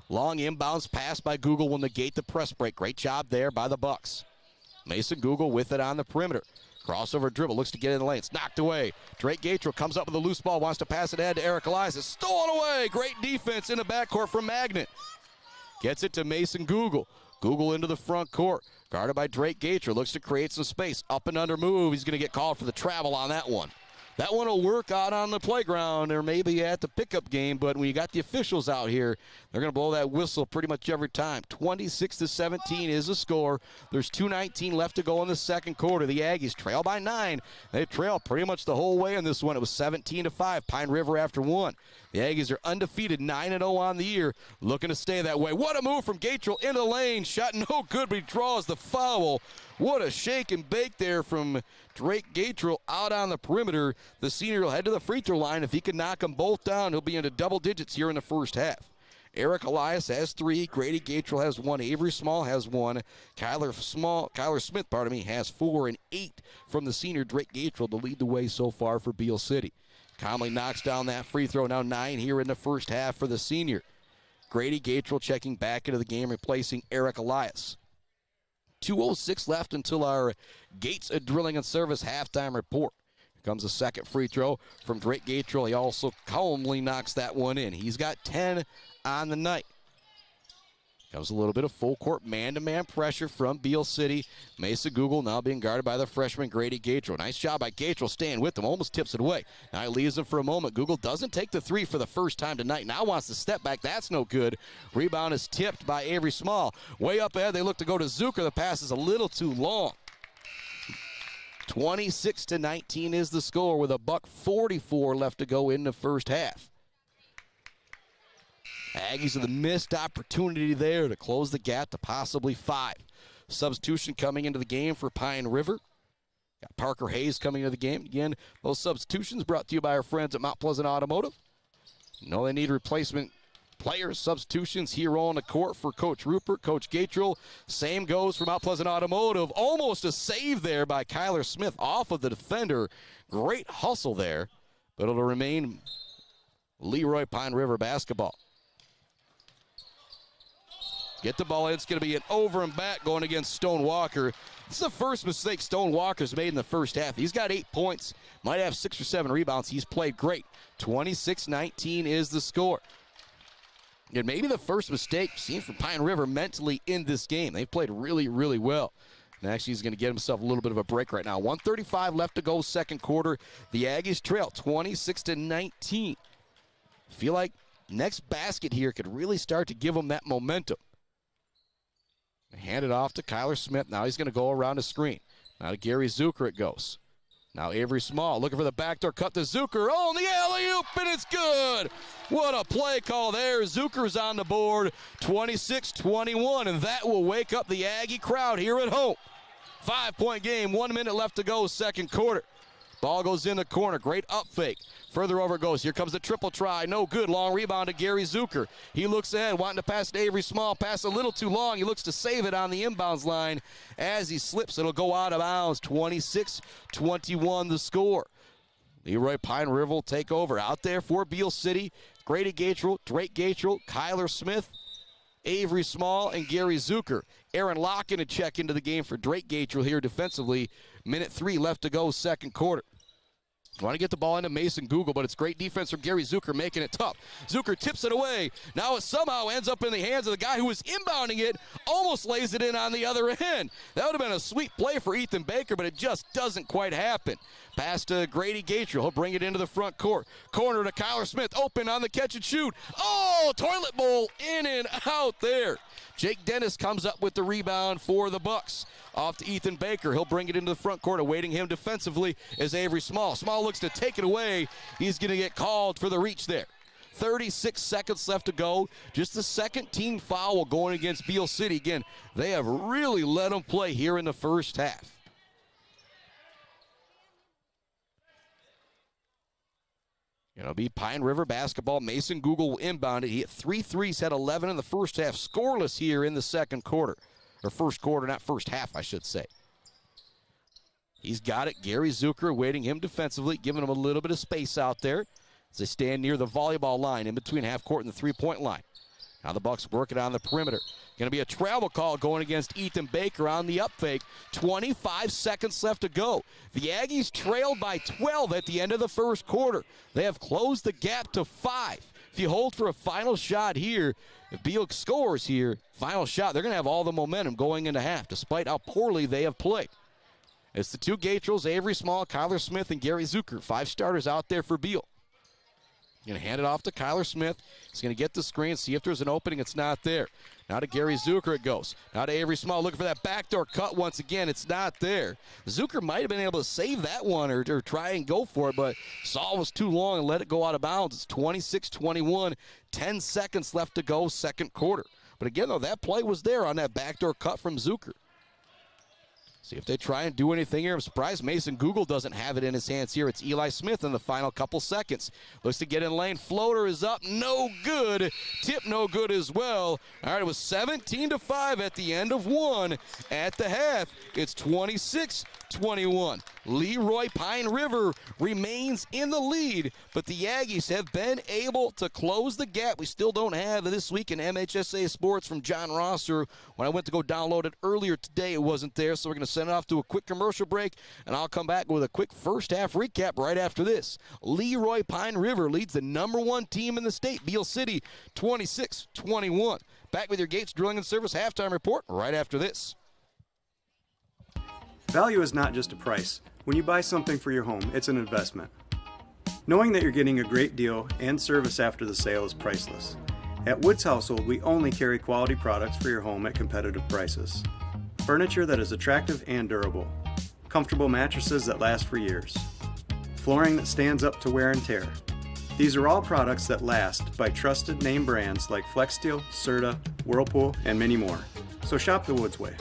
Long inbounds pass by Google will negate the press break. Great job there by the Bucks. Mason Google with it on the perimeter. Crossover dribble, looks to get in the lane. It's knocked away. Drake Gatrell comes up with a loose ball, wants to pass it ahead to Eric Elias. It's stolen away. Great defense in the backcourt from Magnet. Gets it to Mason Google. Google into the front court. Guarded by Drake Gatrell. Looks to create some space. Up and under move. He's going to get called for the travel on that one. That one will work out on the playground or maybe at the pickup game, but when you got the officials out here, they're going to blow that whistle pretty much every time. 26-17 is the score. There's 2:19 left to go in the second quarter. The Aggies trail by 9. They trail pretty much the whole way in this one. It was 17-5, Pine River after 1. The Aggies are undefeated, 9-0 on the year, looking to stay that way. What a move from Gatrell into the lane. Shot no good, but he draws the foul. What a shake and bake there from Drake Gatrell out on the perimeter. The senior will head to the free throw line. If he can knock them both down, he'll be into double digits here in the first half. Eric Elias has 3. Grady Gatrell has 1. Avery Small has 1. Kyler Smith, has 4, and 8 from the senior Drake Gatrell to lead the way so far for Beal City. Conley knocks down that free throw. Now 9 here in the first half for the senior. Grady Gatrell checking back into the game, replacing Eric Elias. 2:06 left until our Gates of Drilling and Service halftime report. Here comes a second free throw from Drake Gatrell. He also calmly knocks that one in. He's got 10 on the night. Comes a little bit of full court man-to-man pressure from Beal City. Mesa Google now being guarded by the freshman Grady Gatrell. Nice job by Gatrell staying with him. Almost tips it away. Now he leaves him for a moment. Google doesn't take the 3 for the first time tonight. Now wants to step back. That's no good. Rebound is tipped by Avery Small. Way up ahead, they look to go to Zucker. The pass is a little too long. 26-19 is the score with $1:44 left to go in the first half. Aggies with the missed opportunity there to close the gap to possibly 5. Substitution coming into the game for Pine River. Got Parker Hayes coming into the game. Again, those substitutions brought to you by our friends at Mount Pleasant Automotive. You know they need replacement players, substitutions here on the court for Coach Rupert, Coach Gatrell. Same goes for Mount Pleasant Automotive. Almost a save there by Kyler Smith off of the defender. Great hustle there, but it'll remain Leroy Pine River basketball. Get the ball in. It's going to be an over and back going against Stone Walker. This is the first mistake Stone Walker's made in the first half. He's got 8 points, might have 6 or 7 rebounds. He's played great. 26-19 is the score. And maybe the first mistake seen from Pine River mentally in this game. They've played really, really well. And actually, he's going to get himself a little bit of a break right now. 1:35 left to go, second quarter. The Aggies trail 26-19. Feel like next basket here could really start to give them that momentum. Hand it off to Kyler Smith. Now he's going to go around the screen. Now to Gary Zucker it goes. Now Avery Small looking for the backdoor cut to Zucker. Oh, and the alley-oop, and it's good. What a play call there. Zucker's on the board, 26-21, and that will wake up the Aggie crowd here at home. 5-point game, 1 minute left to go, second quarter. Ball goes in the corner. Great up fake. Further over it goes. Here comes the triple try. No good. Long rebound to Gary Zucker. He looks ahead, wanting to pass to Avery Small. Pass a little too long. He looks to save it on the inbounds line. As he slips, it'll go out of bounds. 26-21 the score. Leroy Pine River will take over. Out there for Beal City. Grady Gatrell, Drake Gatrell, Kyler Smith, Avery Small, and Gary Zucker. Aaron Locke in a check into the game for Drake Gatrell here defensively. Minute 3 left to go, second quarter. Want to get the ball into Mason Google, but it's great defense from Gary Zucker making it tough. Zucker tips it away. Now it somehow ends up in the hands of the guy who was inbounding it, almost lays it in on the other end. That would have been a sweet play for Ethan Baker, but it just doesn't quite happen. Pass to Grady Gatrell. He'll bring it into the front court. Corner to Kyler Smith. Open on the catch and shoot. Oh, toilet bowl in and out there. Jake Dennis comes up with the rebound for the Bucks. Off to Ethan Baker. He'll bring it into the front court. Awaiting him defensively is Avery Small. Small looks to take it away. He's going to get called for the reach there. 36 seconds left to go. Just the second team foul going against Beal City. Again, they have really let them play here in the first half. It'll be Pine River basketball. Mason Google will inbound it. He hit 3 threes, had 11 in the first half. Scoreless here in the second quarter. Or first quarter, not first half, I should say. He's got it. Gary Zucker waiting him defensively, giving him a little bit of space out there as they stand near the volleyball line in between half court and the three-point line. Now the Bucks working on the perimeter. Going to be a travel call going against Ethan Baker on the up fake. 25 seconds left to go. The Aggies trailed by 12 at the end of the first quarter. They have closed the gap to 5. If you hold for a final shot here, if Beal scores here, final shot, they're going to have all the momentum going into half, despite how poorly they have played. It's the two Gatrels, Avery Small, Kyler Smith, and Gary Zucker. 5 starters out there for Beal. Going to hand it off to Kyler Smith. He's going to get the screen, see if there's an opening. It's not there. Now to Gary Zucker it goes. Now to Avery Small looking for that backdoor cut once again. It's not there. Zucker might have been able to save that one or try and go for it, but Saul was too long and let it go out of bounds. It's 26-21, 10 seconds left to go, second quarter. But again, though, that play was there on that backdoor cut from Zucker. See if they try and do anything here. I'm surprised Mason Google doesn't have it in his hands here. It's Eli Smith in the final couple seconds. Looks to get in lane. Floater is up. No good. Tip no good as well. All right, it was 17-5 at the end of one. At the half, it's 26-21. Leroy Pine River remains in the lead, but the Aggies have been able to close the gap. We still don't have this week in MHSA Sports from John Rosser. When I went to go download it earlier today, it wasn't there, so we're going to send it off to a quick commercial break, and I'll come back with a quick first half recap right after this. Leroy Pine River leads the number 1 team in the state, Beal City, 26-21. Back with your Gates Drilling and Service halftime report right after this. Value is not just a price. When you buy something for your home, it's an investment. Knowing that you're getting a great deal and service after the sale is priceless. At Woods Household, we only carry quality products for your home at competitive prices. Furniture that is attractive and durable. Comfortable mattresses that last for years. Flooring that stands up to wear and tear. These are all products that last by trusted name brands like FlexSteel, Serta, Whirlpool, and many more. So shop the Woods way.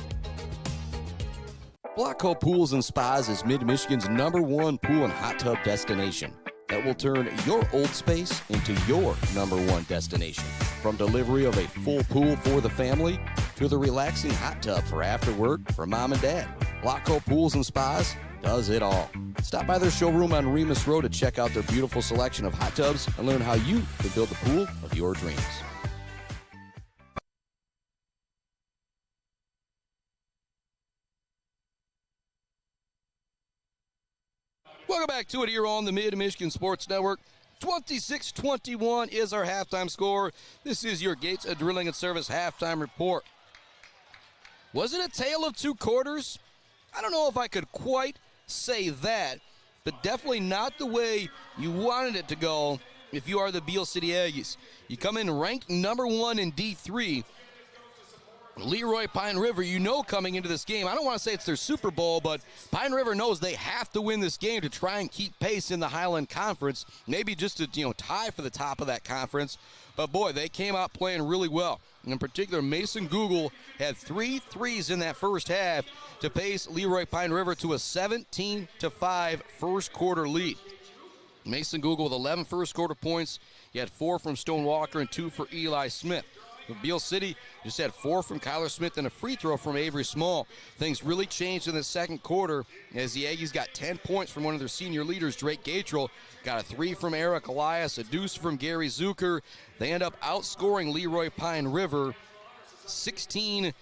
Blocko Pools and Spas is Mid-Michigan's number 1 pool and hot tub destination that will turn your old space into your number 1 destination. From delivery of a full pool for the family to the relaxing hot tub for after work for mom and dad, Blocko Pools and Spas does it all. Stop by their showroom on Remus Road to check out their beautiful selection of hot tubs and learn how you can build the pool of your dreams. Welcome back to it here on the Mid-Michigan Sports Network. 26-21 is our halftime score. This is your Gates Drilling and Service halftime report. Was it a tale of 2 quarters? I don't know if I could quite say that, but definitely not the way you wanted it to go if you are the Beal City Aggies. You come in ranked number 1 in D3. Leroy Pine River, you know, coming into this game, I don't want to say it's their Super Bowl, but Pine River knows they have to win this game to try and keep pace in the Highland Conference, maybe just to, tie for the top of that conference. But boy, they came out playing really well. In particular, Mason Google had 3 threes in that first half to pace Leroy Pine River to a 17-5 first quarter lead. Mason Google with 11 first quarter points. He had 4 from Stone Walker and 2 for Eli Smith. Beal City just had 4 from Kyler Smith and a free throw from Avery Small. Things really changed in the second quarter as the Aggies got 10 points from one of their senior leaders, Drake Gatrell. Got a 3 from Eric Elias, a deuce from Gary Zucker. They end up outscoring Leroy Pine River 16-9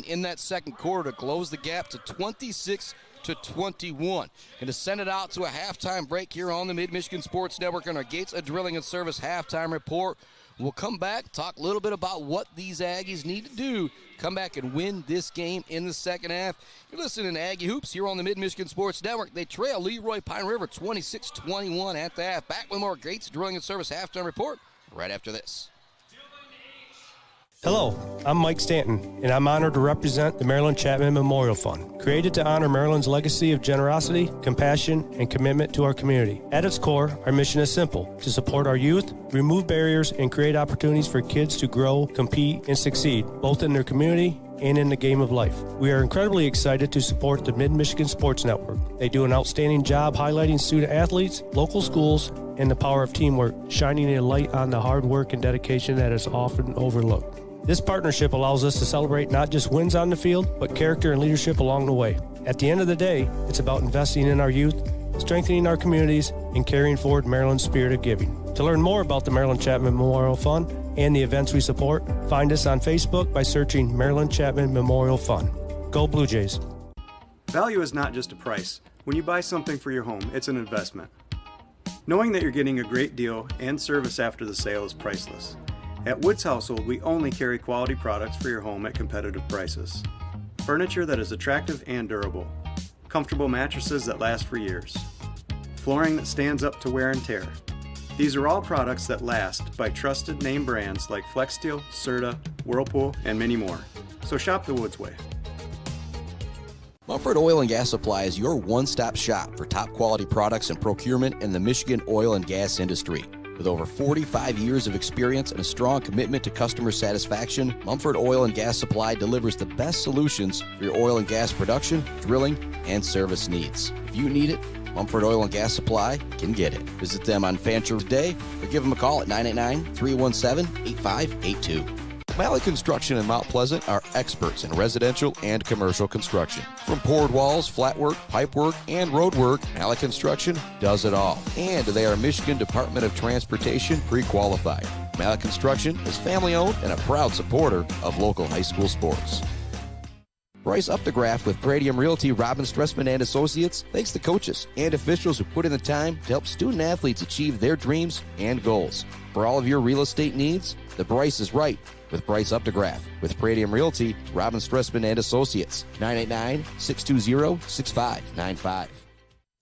in that second quarter to close the gap to 26-21. And to send it out to a halftime break here on the Mid-Michigan Sports Network on our Gates of Drilling and Service halftime report. We'll come back, talk a little bit about what these Aggies need to do, come back and win this game in the second half. You're listening to Aggie Hoops here on the Mid-Michigan Sports Network. They trail Leroy Pine River 26-21 at the half. Back with more Gates Drilling and Service halftime report right after this. Hello, I'm Mike Stanton, and I'm honored to represent the Maryland Chapman Memorial Fund, created to honor Maryland's legacy of generosity, compassion, and commitment to our community. At its core, our mission is simple: to support our youth, remove barriers, and create opportunities for kids to grow, compete, and succeed, both in their community and in the game of life. We are incredibly excited to support the Mid-Michigan Sports Network. They do an outstanding job highlighting student athletes, local schools, and the power of teamwork, shining a light on the hard work and dedication that is often overlooked. This partnership allows us to celebrate not just wins on the field, but character and leadership along the way. At the end of the day, it's about investing in our youth, strengthening our communities, and carrying forward Maryland's spirit of giving. To learn more about the Maryland Chapman Memorial Fund and the events we support, find us on Facebook by searching Maryland Chapman Memorial Fund. Go Blue Jays. Value is not just a price. When you buy something for your home, it's an investment. Knowing that you're getting a great deal and service after the sale is priceless. At Woods Household, we only carry quality products for your home at competitive prices. Furniture that is attractive and durable. comfortable mattresses that last for years, flooring that stands up to wear and tear. These are all products that last by trusted name brands like FlexSteel, Serta, Whirlpool, and many more. So shop the Woods way. Mumford Oil and Gas Supply is your one-stop shop for top quality products and procurement in the Michigan oil and gas industry. With over 45 years of experience and a strong commitment to customer satisfaction, Mumford Oil and Gas Supply delivers the best solutions for your oil and gas production, drilling, and service needs. If you need it, Mumford Oil and Gas Supply can get it. Visit them on Fancher Day or give them a call at 989-317-8582. Malley Construction in Mount Pleasant are experts in residential and commercial construction. From poured walls, flat work, pipe work, and road work, Malley Construction does it all. And they are Michigan Department of Transportation pre-qualified. Malley Construction is family-owned and a proud supporter of local high school sports. Bryce Updegraff with Pradium Realty, Robin Stressman and Associates thanks the coaches and officials who put in the time to help student athletes achieve their dreams and goals. For all of your real estate needs, the Bryce is right with Bryce Updegraff. With Pradium Realty, Robin Stressman and Associates, 989-620-6595.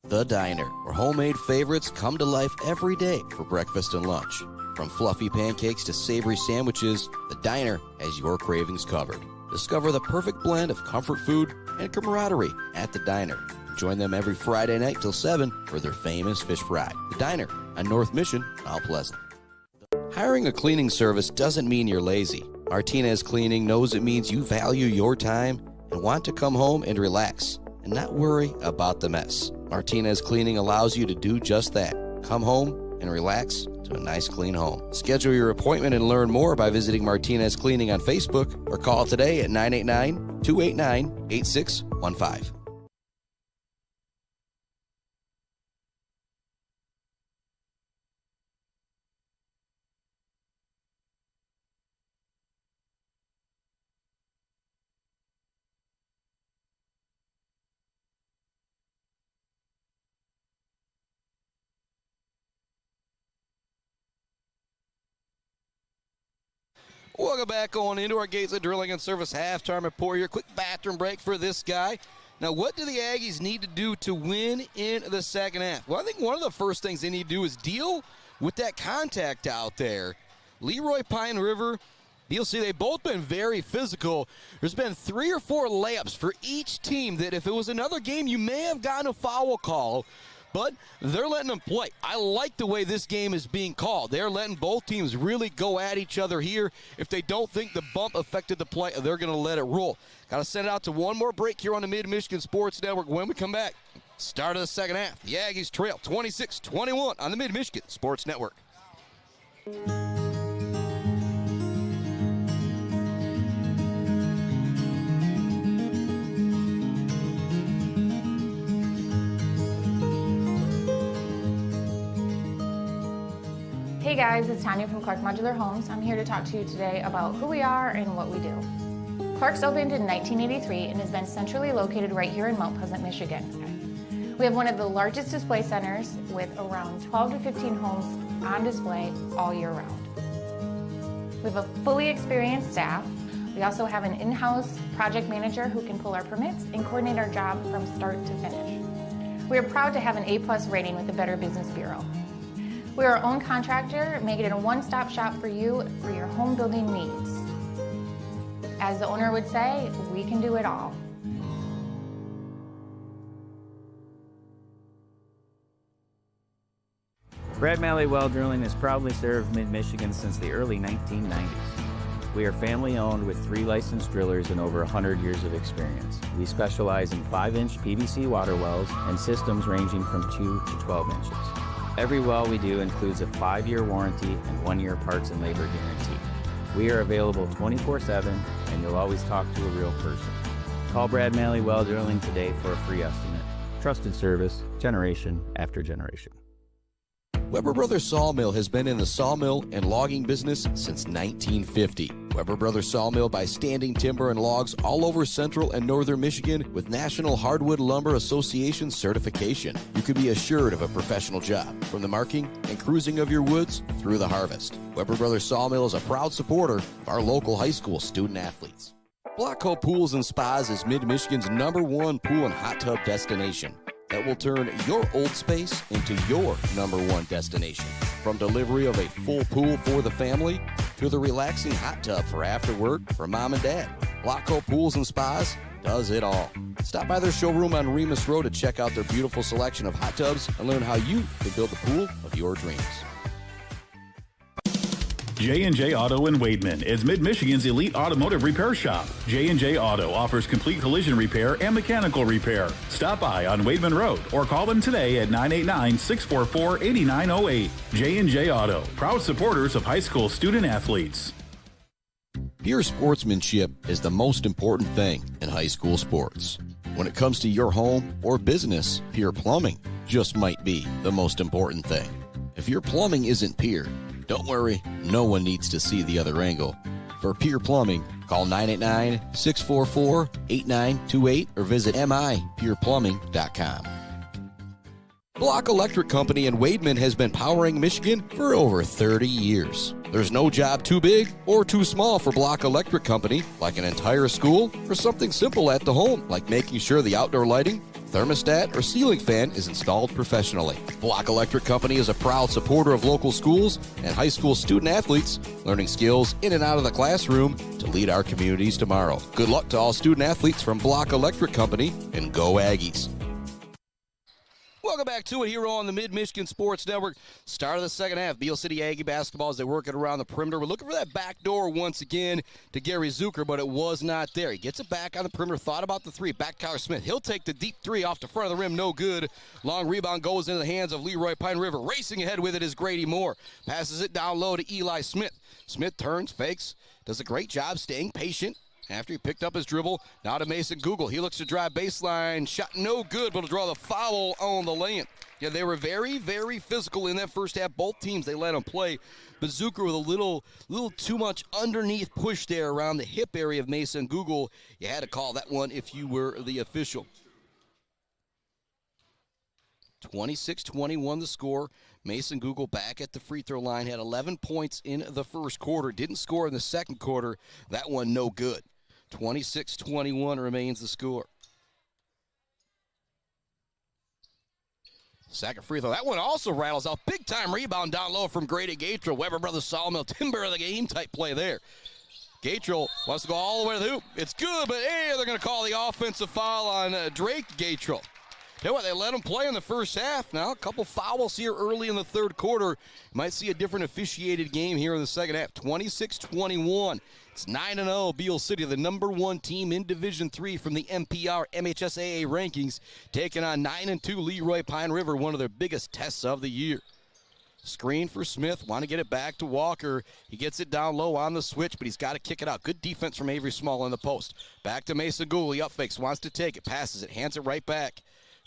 The Diner, where homemade favorites come to life every day for breakfast and lunch. From fluffy pancakes to savory sandwiches, the Diner has your cravings covered. Discover the perfect blend of comfort food and camaraderie at the Diner. Join them every Friday night till 7 for their famous fish fry. The Diner on North Mission, Mount Pleasant. Hiring a cleaning service doesn't mean you're lazy. Martinez Cleaning knows it means you value your time and want to come home and relax and not worry about the mess. Martinez Cleaning allows you to do just that. Come home and relax to a nice clean home. Schedule your appointment and learn more by visiting Martinez Cleaning on Facebook or call today at 989-289-8615. Welcome back on into our Gates of Drilling and Service halftime report here. Quick bathroom break for this guy. Now, what do the Aggies need to do to win in the second half? Well, I think one of the first things they need to do is deal with that contact out there. Leroy, Pine River, Beal, see, they've both been very physical. There's been 3 or 4 layups for each team that if it was another game, you may have gotten a foul call. But they're letting them play. I like the way this game is being called. They're letting both teams really go at each other here. If they don't think the bump affected the play, they're going to let it roll. Got to send it out to one more break here on the Mid-Michigan Sports Network. When we come back, start of the second half. The Aggies trail 26-21 on the Mid-Michigan Sports Network. Hey guys, it's Tanya from Clark Modular Homes. I'm here to talk to you today about who we are and what we do. Clark's opened in 1983 and has been centrally located right here in Mount Pleasant, Michigan. We have one of the largest display centers with around 12 to 15 homes on display all year round. We have a fully experienced staff. We also have an in-house project manager who can pull our permits and coordinate our job from start to finish. We are proud to have an A+ rating with the Better Business Bureau. We are our own contractor, making it a one-stop shop for you for your home building needs. As the owner would say, we can do it all. Brad Malley Well Drilling has proudly served Mid-Michigan since the early 1990s. We are family-owned with 3 licensed drillers and over 100 years of experience. We specialize in 5-inch PVC water wells and systems ranging from 2 to 12 inches. Every well we do includes a 5-year warranty and 1-year parts and labor guarantee. We are available 24/7 and you'll always talk to a real person. Call Brad Malley Well Drilling today for a free estimate. Trusted service, generation after generation. Weber Brothers Sawmill has been in the sawmill and logging business since 1950. Weber Brothers Sawmill buys standing timber and logs all over central and northern Michigan with National Hardwood Lumber Association certification. You can be assured of a professional job, from the marking and cruising of your woods through the harvest. Weber Brothers Sawmill is a proud supporter of our local high school student athletes. Blockco Pools and Spas is Mid-Michigan's #1 pool and hot tub destination that will turn your old space into your #1 destination. From delivery of a full pool for the family to the relaxing hot tub for after work for mom and dad, Blockco Pools and Spas does it all. Stop by their showroom on Remus Road to check out their beautiful selection of hot tubs and learn how you can build the pool of your dreams. J&J Auto in Wademan is Mid-Michigan's elite automotive repair shop. J&J Auto offers complete collision repair and mechanical repair. Stop by on Wademan Road or call them today at 989-644-8908. J&J Auto, proud supporters of high school student athletes. Pure sportsmanship is the most important thing in high school sports. When it comes to your home or business, Pure Plumbing just might be the most important thing. If your plumbing isn't pure, don't worry, no one needs to see the other angle. For Pure Plumbing, call 989-644-8928 or visit mipureplumbing.com. Block Electric Company in Wademan has been powering Michigan for over 30 years. There's no job too big or too small for Block Electric Company, like an entire school or something simple at the home, like making sure the outdoor lighting, thermostat, or ceiling fan is installed professionally. Block Electric Company is a proud supporter of local schools and high school student athletes, learning skills in and out of the classroom to lead our communities tomorrow. Good luck to all student athletes from Block Electric Company, and go Aggies. Welcome back to it here on the Mid-Michigan Sports Network. Start of the second half. Beal City Aggie basketball as they work it around the perimeter. We're looking for that back door once again to Gary Zucker, but it was not there. He gets it back on the perimeter, thought about the three. Back Tyler Smith. He'll take the deep three off the front of the rim. No good. Long rebound goes into the hands of Leroy Pine River. Racing ahead with it is Grady Moore. Passes it down low to Eli Smith. Smith turns, fakes, does a great job staying patient. After he picked up his dribble, now to Mason Google. He looks to drive baseline. Shot no good, but will draw the foul on the lay-in. Yeah, they were very, very physical in that first half. Both teams, they let them play. But Zucker with a little too much underneath push there around the hip area of Mason Google. You had to call that one if you were the official. 26-21 the score. Mason Google back at the free throw line. Had 11 points in the first quarter. Didn't score in the second quarter. That one no good. 26-21 remains the score. Second free throw. That one also rattles out. Big-time rebound down low from Grady Gatrell. Weber Brothers Sawmill, timber of the game type play there. Gatrell wants to go all the way to the hoop. It's good, but hey, they're going to call the offensive foul on Drake Gatrell. You know what? They let him play in the first half. Now, a couple fouls here early in the third quarter. You might see a different officiated game here in the second half. 26-21. It's 9-0. Beal City, the #1 team in Division III from the MPR MHSAA rankings, taking on 9-2 Leroy Pine River, one of their biggest tests of the year. Screen for Smith. Want to get it back to Walker. He gets it down low on the switch, but he's got to kick it out. Good defense from Avery Small in the post. Back to Mason Google. He up fakes. Wants to take it. Passes it. Hands it right back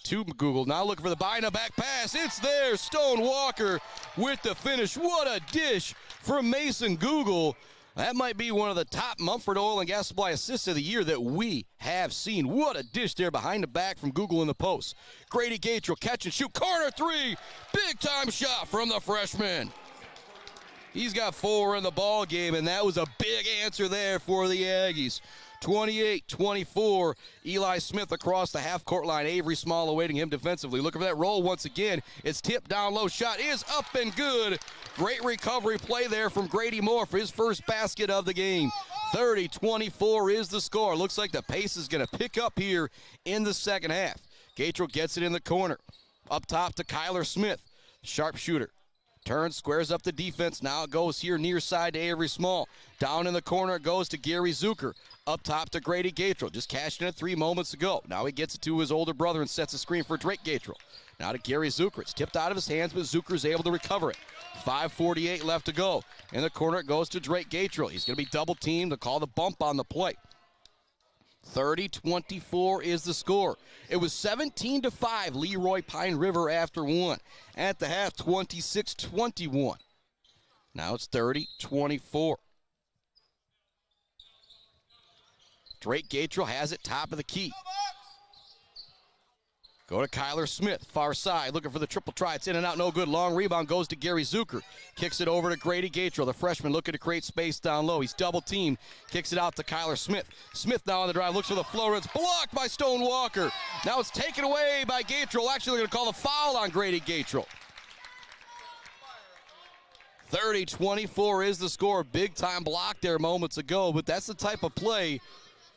to Google. Now looking for the buy and a back pass. It's there. Stone Walker with the finish. What a dish from Mason Google. That might be one of the top Mumford Oil and Gas Supply assists of the year that we have seen. What a dish there behind the back from Google in the post. Grady Gatrell catch and shoot. Corner three. Big time shot from the freshman. He's got 4 in the ball game, and that was a big answer there for the Aggies. 28-24, Eli Smith across the half-court line. Avery Small awaiting him defensively. Looking for that roll once again. It's tipped down low. Shot is up and good. Great recovery play there from Grady Moore for his first basket of the game. 30-24 is the score. Looks like the pace is going to pick up here in the second half. Gatrell gets it in the corner. Up top to Kyler Smith. Sharpshooter. Turns, squares up the defense. Now it goes here near side to Avery Small. Down in the corner it goes to Gary Zucker. Up top to Grady Gatrell. Just cashed in it 3 moments ago. Now he gets it to his older brother and sets a screen for Drake Gatrell. Now to Gary Zucker. It's tipped out of his hands, but Zucker's able to recover it. 5:48 left to go. In the corner it goes to Drake Gatrell. He's going to be double teamed to call the bump on the play. 30-24 is the score. It was 17-5 Leroy Pine River after one. At the half, 26-21. Now it's 30-24. Drake Gatrell has it top of the key. Go to Kyler Smith, far side, looking for the triple try. It's in and out, no good. Long rebound goes to Gary Zucker. Kicks it over to Grady Gatrell, the freshman looking to create space down low. He's double teamed, kicks it out to Kyler Smith. Smith now on the drive, looks for the floater. It's blocked by Stone Walker. Now it's taken away by Gatrell. Actually, they're going to call a foul on Grady Gatrell. 30-24 is the score. Big time block there moments ago, but that's the type of play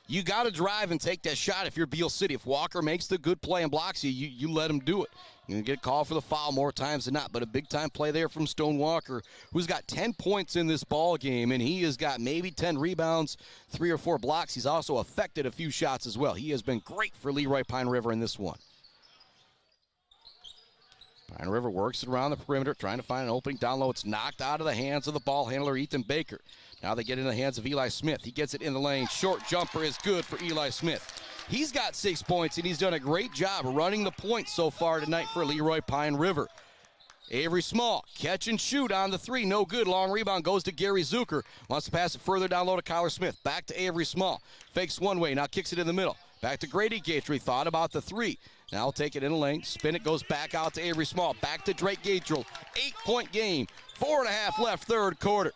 you got to drive and take that shot if you're Beal City. If Walker makes the good play and blocks you, you let him do it. You're going to get called for the foul more times than not, but a big-time play there from Stone Walker, who's got 10 points in this ball game, and he has got maybe 10 rebounds, 3 or 4 blocks. He's also affected a few shots as well. He has been great for Leroy Pine River in this one. Pine River works it around the perimeter, trying to find an opening down low. It's knocked out of the hands of the ball handler, Ethan Baker. Now they get in the hands of Eli Smith. He gets it in the lane. Short jumper is good for Eli Smith. He's got 6 points, and he's done a great job running the points so far tonight for Leroy Pine River. Avery Small, catch and shoot on the 3, no good. Long rebound goes to Gary Zucker. Wants to pass it further down low to Kyler Smith. Back to Avery Small. Fakes one way, now kicks it in the middle. Back to Grady Gatrell. He thought about the 3. Now he'll take it in the lane. Spin it, goes back out to Avery Small. Back to Drake Gatrell. 8-point game. 4.5 left, third quarter.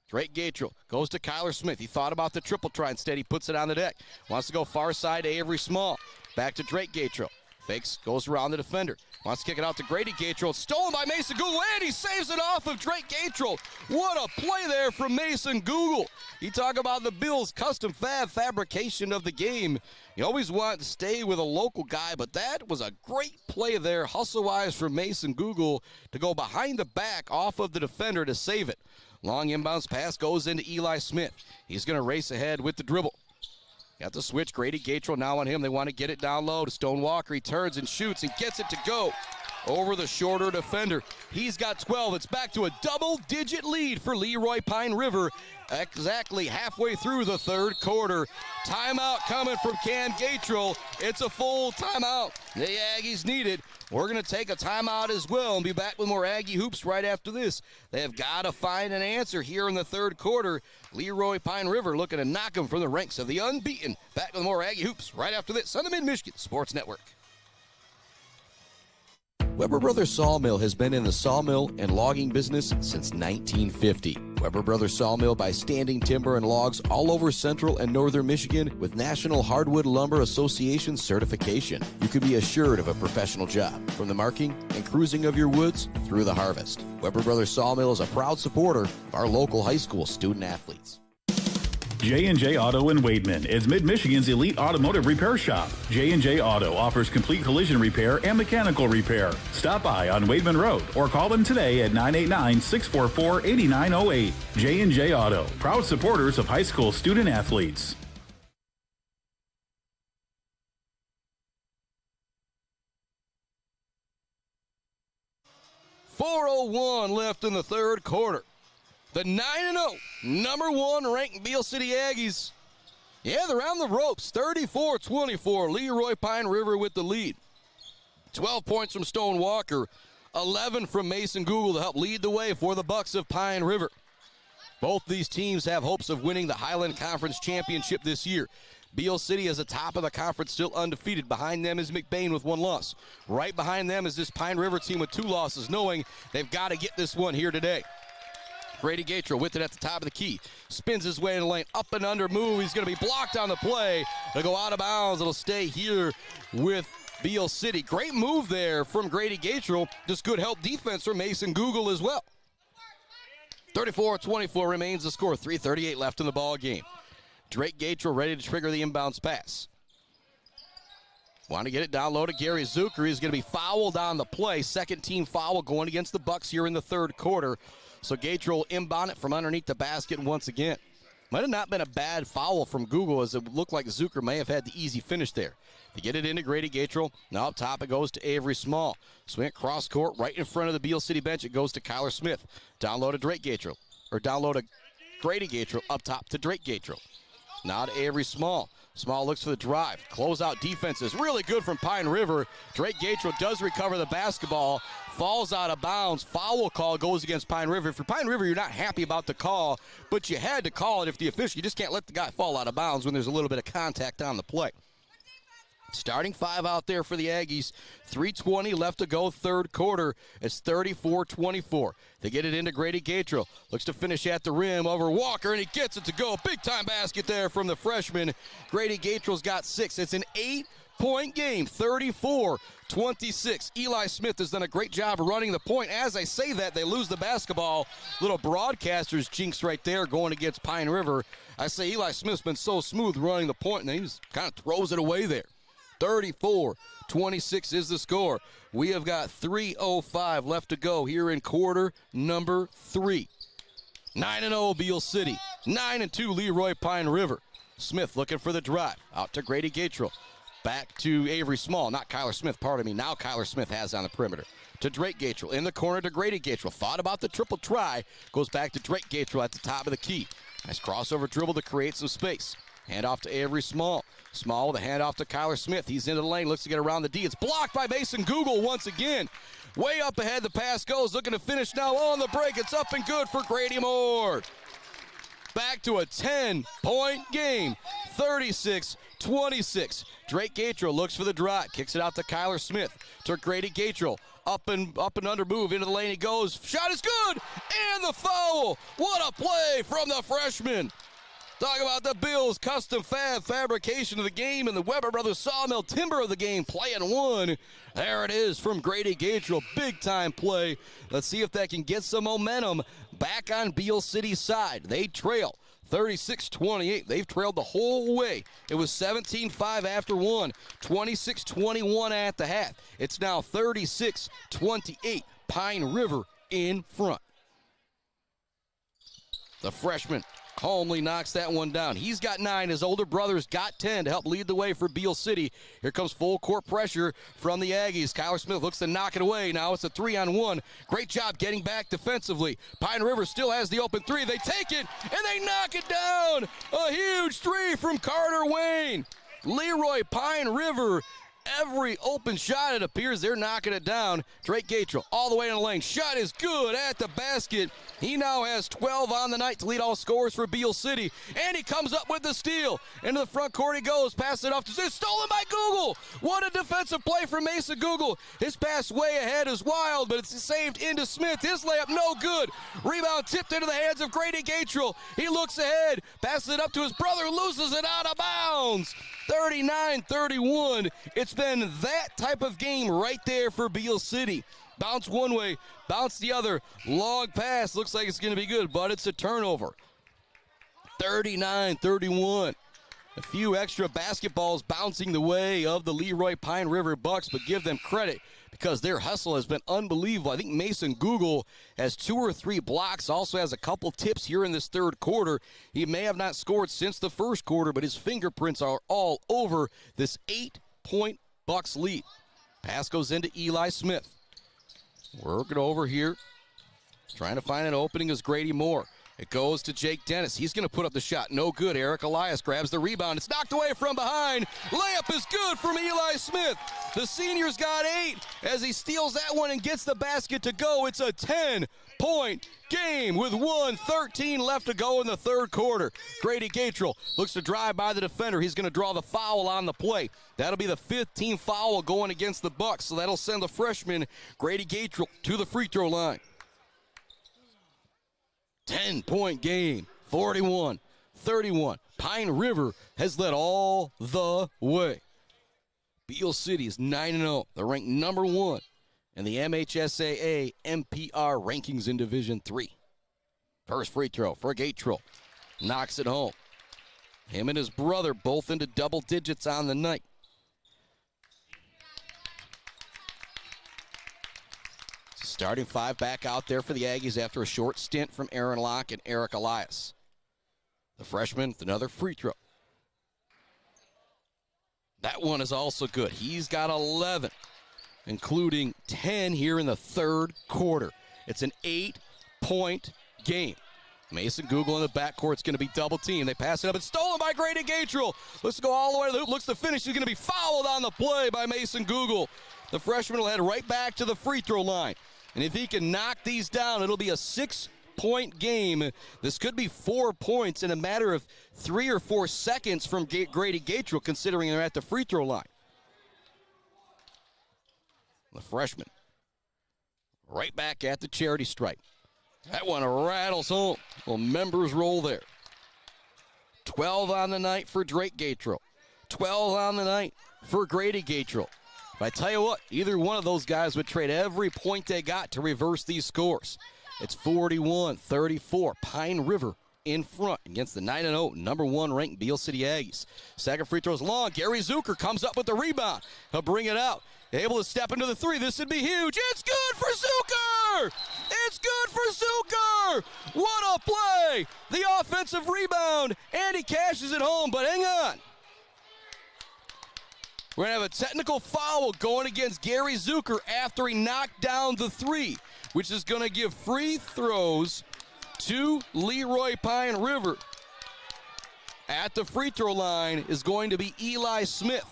Drake Gatrell goes to Kyler Smith. He thought about the triple try. Instead, he puts it on the deck. Wants to go far side to Avery Small. Back to Drake Gatrell. Fakes, goes around the defender. Wants to kick it out to Grady Gatrell. Stolen by Mason Google, and he saves it off of Drake Gatrell. What a play there from Mason Google. You talk about the Bills' custom fabrication of the game. You always want to stay with a local guy, but that was a great play there, hustle-wise, from Mason Google to go behind the back off of the defender to save it. Long inbounds pass goes into Eli Smith. He's going to race ahead with the dribble. Got the switch. Grady Gatrell now on him. They want to get it down low to Stone Walker. He turns and shoots and gets it to go over the shorter defender. He's got 12. It's back to a double-digit lead for Leroy Pine River exactly halfway through the third quarter. Timeout coming from Cam Gatrell. It's a full timeout. The Aggies need it. We're going to take a timeout as well and be back with more Aggie hoops right after this. They have got to find an answer here in the third quarter. Leroy Pine River looking to knock them from the ranks of the unbeaten. Back with more Aggie hoops right after this on the Mid-Michigan Sports Network. Weber Brothers Sawmill has been in the sawmill and logging business since 1950. Weber Brothers Sawmill buys standing timber and logs all over central and northern Michigan with National Hardwood Lumber Association certification. You can be assured of a professional job, from the marking and cruising of your woods through the harvest. Weber Brothers Sawmill is a proud supporter of our local high school student athletes. J&J Auto in Wademan is Mid-Michigan's elite automotive repair shop. J&J Auto offers complete collision repair and mechanical repair. Stop by on Wademan Road or call them today at 989-644-8908. J&J Auto, proud supporters of high school student athletes. .401 left in the third quarter. The 9-0, number 1 ranked Beal City Aggies. Yeah, they're on the ropes. 34-24. Leroy Pine River with the lead. 12 points from Stone Walker. 11 from Mason Google to help lead the way for the Bucks of Pine River. Both these teams have hopes of winning the Highland Conference Championship this year. Beal City is atop of the conference, still undefeated. Behind them is McBain with 1 loss. Right behind them is this Pine River team with 2 losses, knowing they've got to get this one here today. Grady Gatrell with it at the top of the key. Spins his way in the lane. Up and under move. He's going to be blocked on the play. It'll go out of bounds. It'll stay here with Beal City. Great move there from Grady Gatrell. Just good help defense from Mason Google as well. 34-24 remains the score. 3:38 left in the ball game. Drake Gatrell ready to trigger the inbounds pass. Want to get it down low to Gary Zucker. He's going to be fouled on the play. Second team foul going against the Bucks here in the third quarter. So Gatrell inbound it from underneath the basket once again. Might have not been a bad foul from Google, as it looked like Zucker may have had the easy finish there. To get it into Grady Gatrell. Now up top it goes to Avery Small. Swing it cross court right in front of the Beal City bench. It goes to Kyler Smith. Down low to Drake Gatrell. Or down low to Grady Gatrell. Up top to Drake Gatrell. Now to Avery Small. Small looks for the drive. Closeout defense is really good from Pine River. Drake Gatrell does recover the basketball. Falls out of bounds. Foul call goes against Pine River. For Pine River, you're not happy about the call, but you had to call it if the official. You just can't let the guy fall out of bounds when there's a little bit of contact on the play. Starting five out there for the Aggies. 3:20 left to go, third quarter. It's 34-24. They get it into Grady Gatrell. Looks to finish at the rim over Walker, and he gets it to go. Big-time basket there from the freshman. Grady Gatrell's got 6. It's an 8-point game, 34-26. Eli Smith has done a great job of running the point. As I say that, they lose the basketball. Little broadcaster's jinx right there going against Pine River. I say Eli Smith's been so smooth running the point, and he just kind of throws it away there. 34-26 is the score. We have got 3:05 left to go here in quarter number 3. 9-0 Beal City. 9-2 Leroy Pine River. Smith looking for the drive. Out to Grady Gatrell. Back to Avery Small. Not Kyler Smith, pardon me. Now Kyler Smith has on the perimeter. To Drake Gatrell. In the corner to Grady Gatrell. Thought about the triple try. Goes back to Drake Gatrell at the top of the key. Nice crossover dribble to create some space. Hand off to Avery Small. Small with a handoff to Kyler Smith. He's into the lane, looks to get around the D. It's blocked by Mason Google once again. Way up ahead, the pass goes. Looking to finish now on the break. It's up and good for Grady Moore. Back to a 10-point game, 36-26. Drake Gatrell looks for the drive. Kicks it out to Kyler Smith. To Grady Gatrell. Up and under move. Into the lane he goes. Shot is good. And the foul. What a play from the freshman. Talk about the Bills custom fabrication of the game and the Weber Brothers Sawmill timber of the game. Playing one. There it is from Grady Gatrell. Big time play. Let's see if that can get some momentum back on Beal City's side. They trail 36-28. They've trailed the whole way. It was 17-5 after one. 26-21 at the half. It's now 36-28. Pine River in front. The freshman calmly knocks that one down. He's got 9. His older brother's got 10 to help lead the way for Beal City. Here comes full court pressure from the Aggies. Kyler Smith looks to knock it away. Now it's a 3-on-1. Great job getting back defensively. Pine River still has the open 3. They take it, and they knock it down. A huge 3 from Carter Wayne. Leroy Pine River. Every open shot, it appears they're knocking it down. Drake Gatrell all the way in the lane. Shot is good at the basket. He now has 12 on the night to lead all scorers for Beal City. And he comes up with the steal. Into the front court he goes. Pass it off to stolen by Google. What a defensive play from Mason Google. His pass way ahead is wild, but it's saved into Smith. His layup no good. Rebound tipped into the hands of Grady Gatrell. He looks ahead. Passes it up to his brother. Loses it out of bounds. 39-31. It's been that type of game right there for Beal City. Bounce one way, bounce the other. Long pass. Looks like it's going to be good, but it's a turnover. 39-31. A few extra basketballs bouncing the way of the Leroy Pine River Bucks, but give them credit because their hustle has been unbelievable. I think Mason Google has 2 or 3 blocks, also has a couple tips here in this third quarter. He may have not scored since the first quarter, but his fingerprints are all over this 8-point Bucks lead. Pass goes into Eli Smith. Working over here. Trying to find an opening is Grady Moore. It goes to Jake Dennis. He's going to put up the shot. No good. Eric Elias grabs the rebound. It's knocked away from behind. Layup is good from Eli Smith. The senior's got 8 as he steals that one and gets the basket to go. It's a 10-point game with 1:13 left to go in the third quarter. Grady Gatrell looks to drive by the defender. He's going to draw the foul on the play. That'll be the 15th foul going against the Bucks, so that'll send the freshman Grady Gatrell to the free throw line. 10-point game, 41-31. Pine River has led all the way. Beal City is 9-0. They're ranked number 1 in the MHSAA MPR rankings in Division III. First free throw for Gatrell. Knocks it home. Him and his brother both into double digits on the night. Starting 5 back out there for the Aggies after a short stint from Aaron Locke and Eric Elias. The freshman with another free throw. That one is also good. He's got 11, including 10 here in the third quarter. It's an 8-point game. Mason Google in the backcourt is going to be double teamed. They pass it up. It's stolen by Grady Gatrell. Looks to go all the way to the hoop. Looks to finish. He's going to be fouled on the play by Mason Google. The freshman will head right back to the free throw line. And if he can knock these down, it'll be a 6-point game. This could be 4 points in a matter of 3 or 4 seconds from Grady Gatrell, considering they're at the free throw line. The freshman. Right back at the charity stripe. That one rattles home. Well, members roll there. 12 on the night for Drake Gatrell. 12 on the night for Grady Gatrell. If I tell you what, either one of those guys would trade every point they got to reverse these scores. It's 41-34. Pine River in front against the 9-0, number 1 ranked Beal City Aggies. Second free throw is long. Gary Zucker comes up with the rebound. He'll bring it out. Able to step into the three. This would be huge. It's good for Zucker! It's good for Zucker! What a play! The offensive rebound, and he cashes it home, but hang on. We're going to have a technical foul going against Gary Zucker after he knocked down the three, which is going to give free throws to Leroy Pine River. At the free throw line is going to be Eli Smith.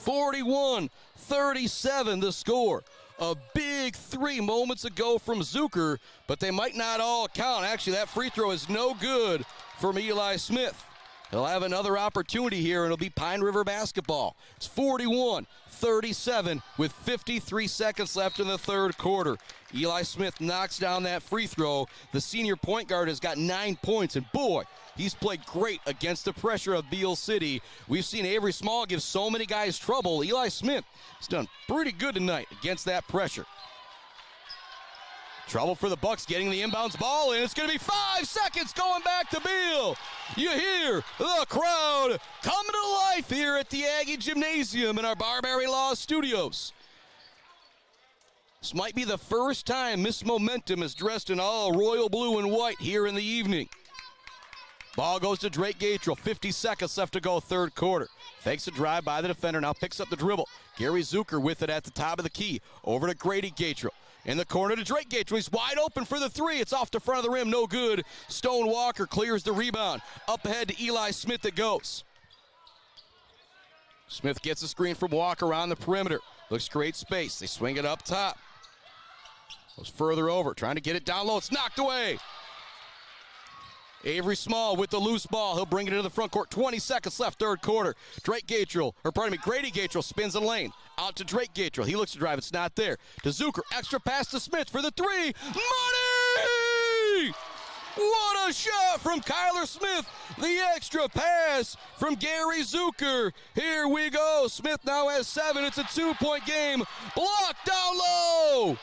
41-37 the score. A big three moments ago from Zucker, but they might not all count. Actually, that free throw is no good from Eli Smith. He'll have another opportunity here, and it'll be Pine River basketball. It's 41-37 with 53 seconds left in the third quarter. Eli Smith knocks down that free throw. The senior point guard has got 9 points, and boy, he's played great against the pressure of Beal City. We've seen Avery Small give so many guys trouble. Eli Smith has done pretty good tonight against that pressure. Trouble for the Bucks getting the inbounds ball, and it's going to be 5 seconds going back to Beal. You hear the crowd coming to life here at the Aggie Gymnasium in our Barbary Law Studios. This might be the first time Miss Momentum is dressed in all royal blue and white here in the evening. Ball goes to Drake Gatrell. 50 seconds left to go, third quarter. Fakes a drive by the defender, now picks up the dribble. Gary Zucker with it at the top of the key. Over to Grady Gatrell. In the corner to Drake Gatrell. He's wide open for the three. It's off the front of the rim. No good. Stone Walker clears the rebound. Up ahead to Eli Smith it goes. Smith gets a screen from Walker on the perimeter. Looks great space. They swing it up top. Goes further over. Trying to get it down low. It's knocked away. Avery Small with the loose ball. He'll bring it into the front court. 20 seconds left, third quarter. Grady Gatrell spins the lane. Out to Drake Gatrell. He looks to drive. It's not there. To Zucker. Extra pass to Smith for the three. Money! What a shot from Kyler Smith. The extra pass from Gary Zucker. Here we go. Smith now has 7. It's a 2-point game. Blocked down low.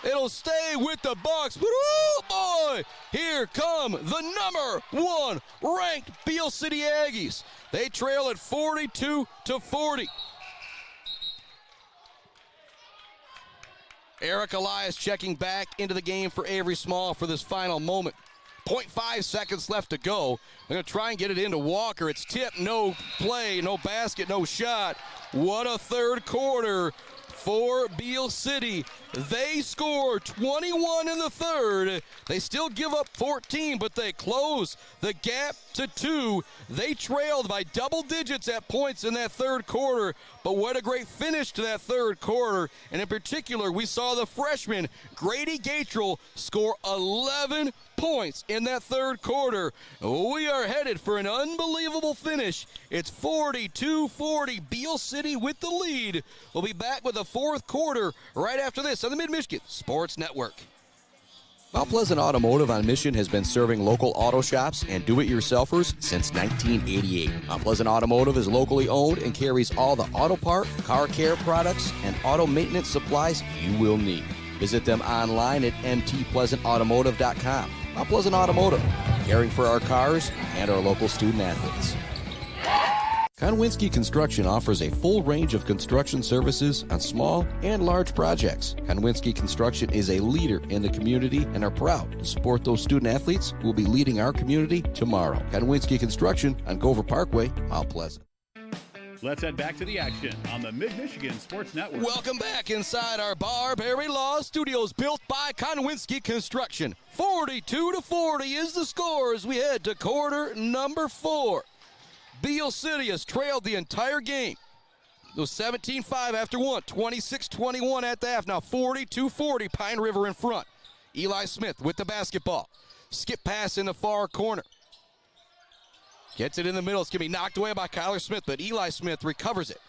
It'll stay with the Bucks, but oh boy, here come the number 1 ranked Beal City Aggies. They trail at 42-40. Eric Elias checking back into the game for Avery Small for this final moment. 0.5 seconds left to go. They're going to try and get it into Walker. It's tipped, no play, no basket, no shot. What a third quarter for Beal City. They score 21 in the third. They still give up 14, but they close the gap to 2. They trailed by double digits at points in that third quarter, but what a great finish to that third quarter. And in particular, we saw the freshman Grady Gatrell score 11 points in that third quarter. We are headed for an unbelievable finish. It's 42-40. Beal City with the lead. We'll be back with the fourth quarter right after this on the Mid-Michigan Sports Network. Mount Pleasant Automotive on Mission has been serving local auto shops and do-it-yourselfers since 1988. Mount Pleasant Automotive is locally owned and carries all the auto part, car care products, and auto maintenance supplies you will need. Visit them online at mtpleasantautomotive.com. Mount Pleasant Automotive, caring for our cars and our local student athletes. Konwinski Construction offers a full range of construction services on small and large projects. Konwinski Construction is a leader in the community and are proud to support those student athletes who will be leading our community tomorrow. Konwinski Construction on Gover Parkway, Mount Pleasant. Let's head back to the action on the Mid-Michigan Sports Network. Welcome back inside our Barbary Law Studios, built by Konwinski Construction. 42-40 is the score as we head to quarter number 4. Beal City has trailed the entire game. It was 17-5 after 1, 26-21 at the half. Now 42-40, Pine River in front. Eli Smith with the basketball. Skip pass in the far corner. Gets it in the middle. It's going to be knocked away by Kyler Smith, but Eli Smith recovers it.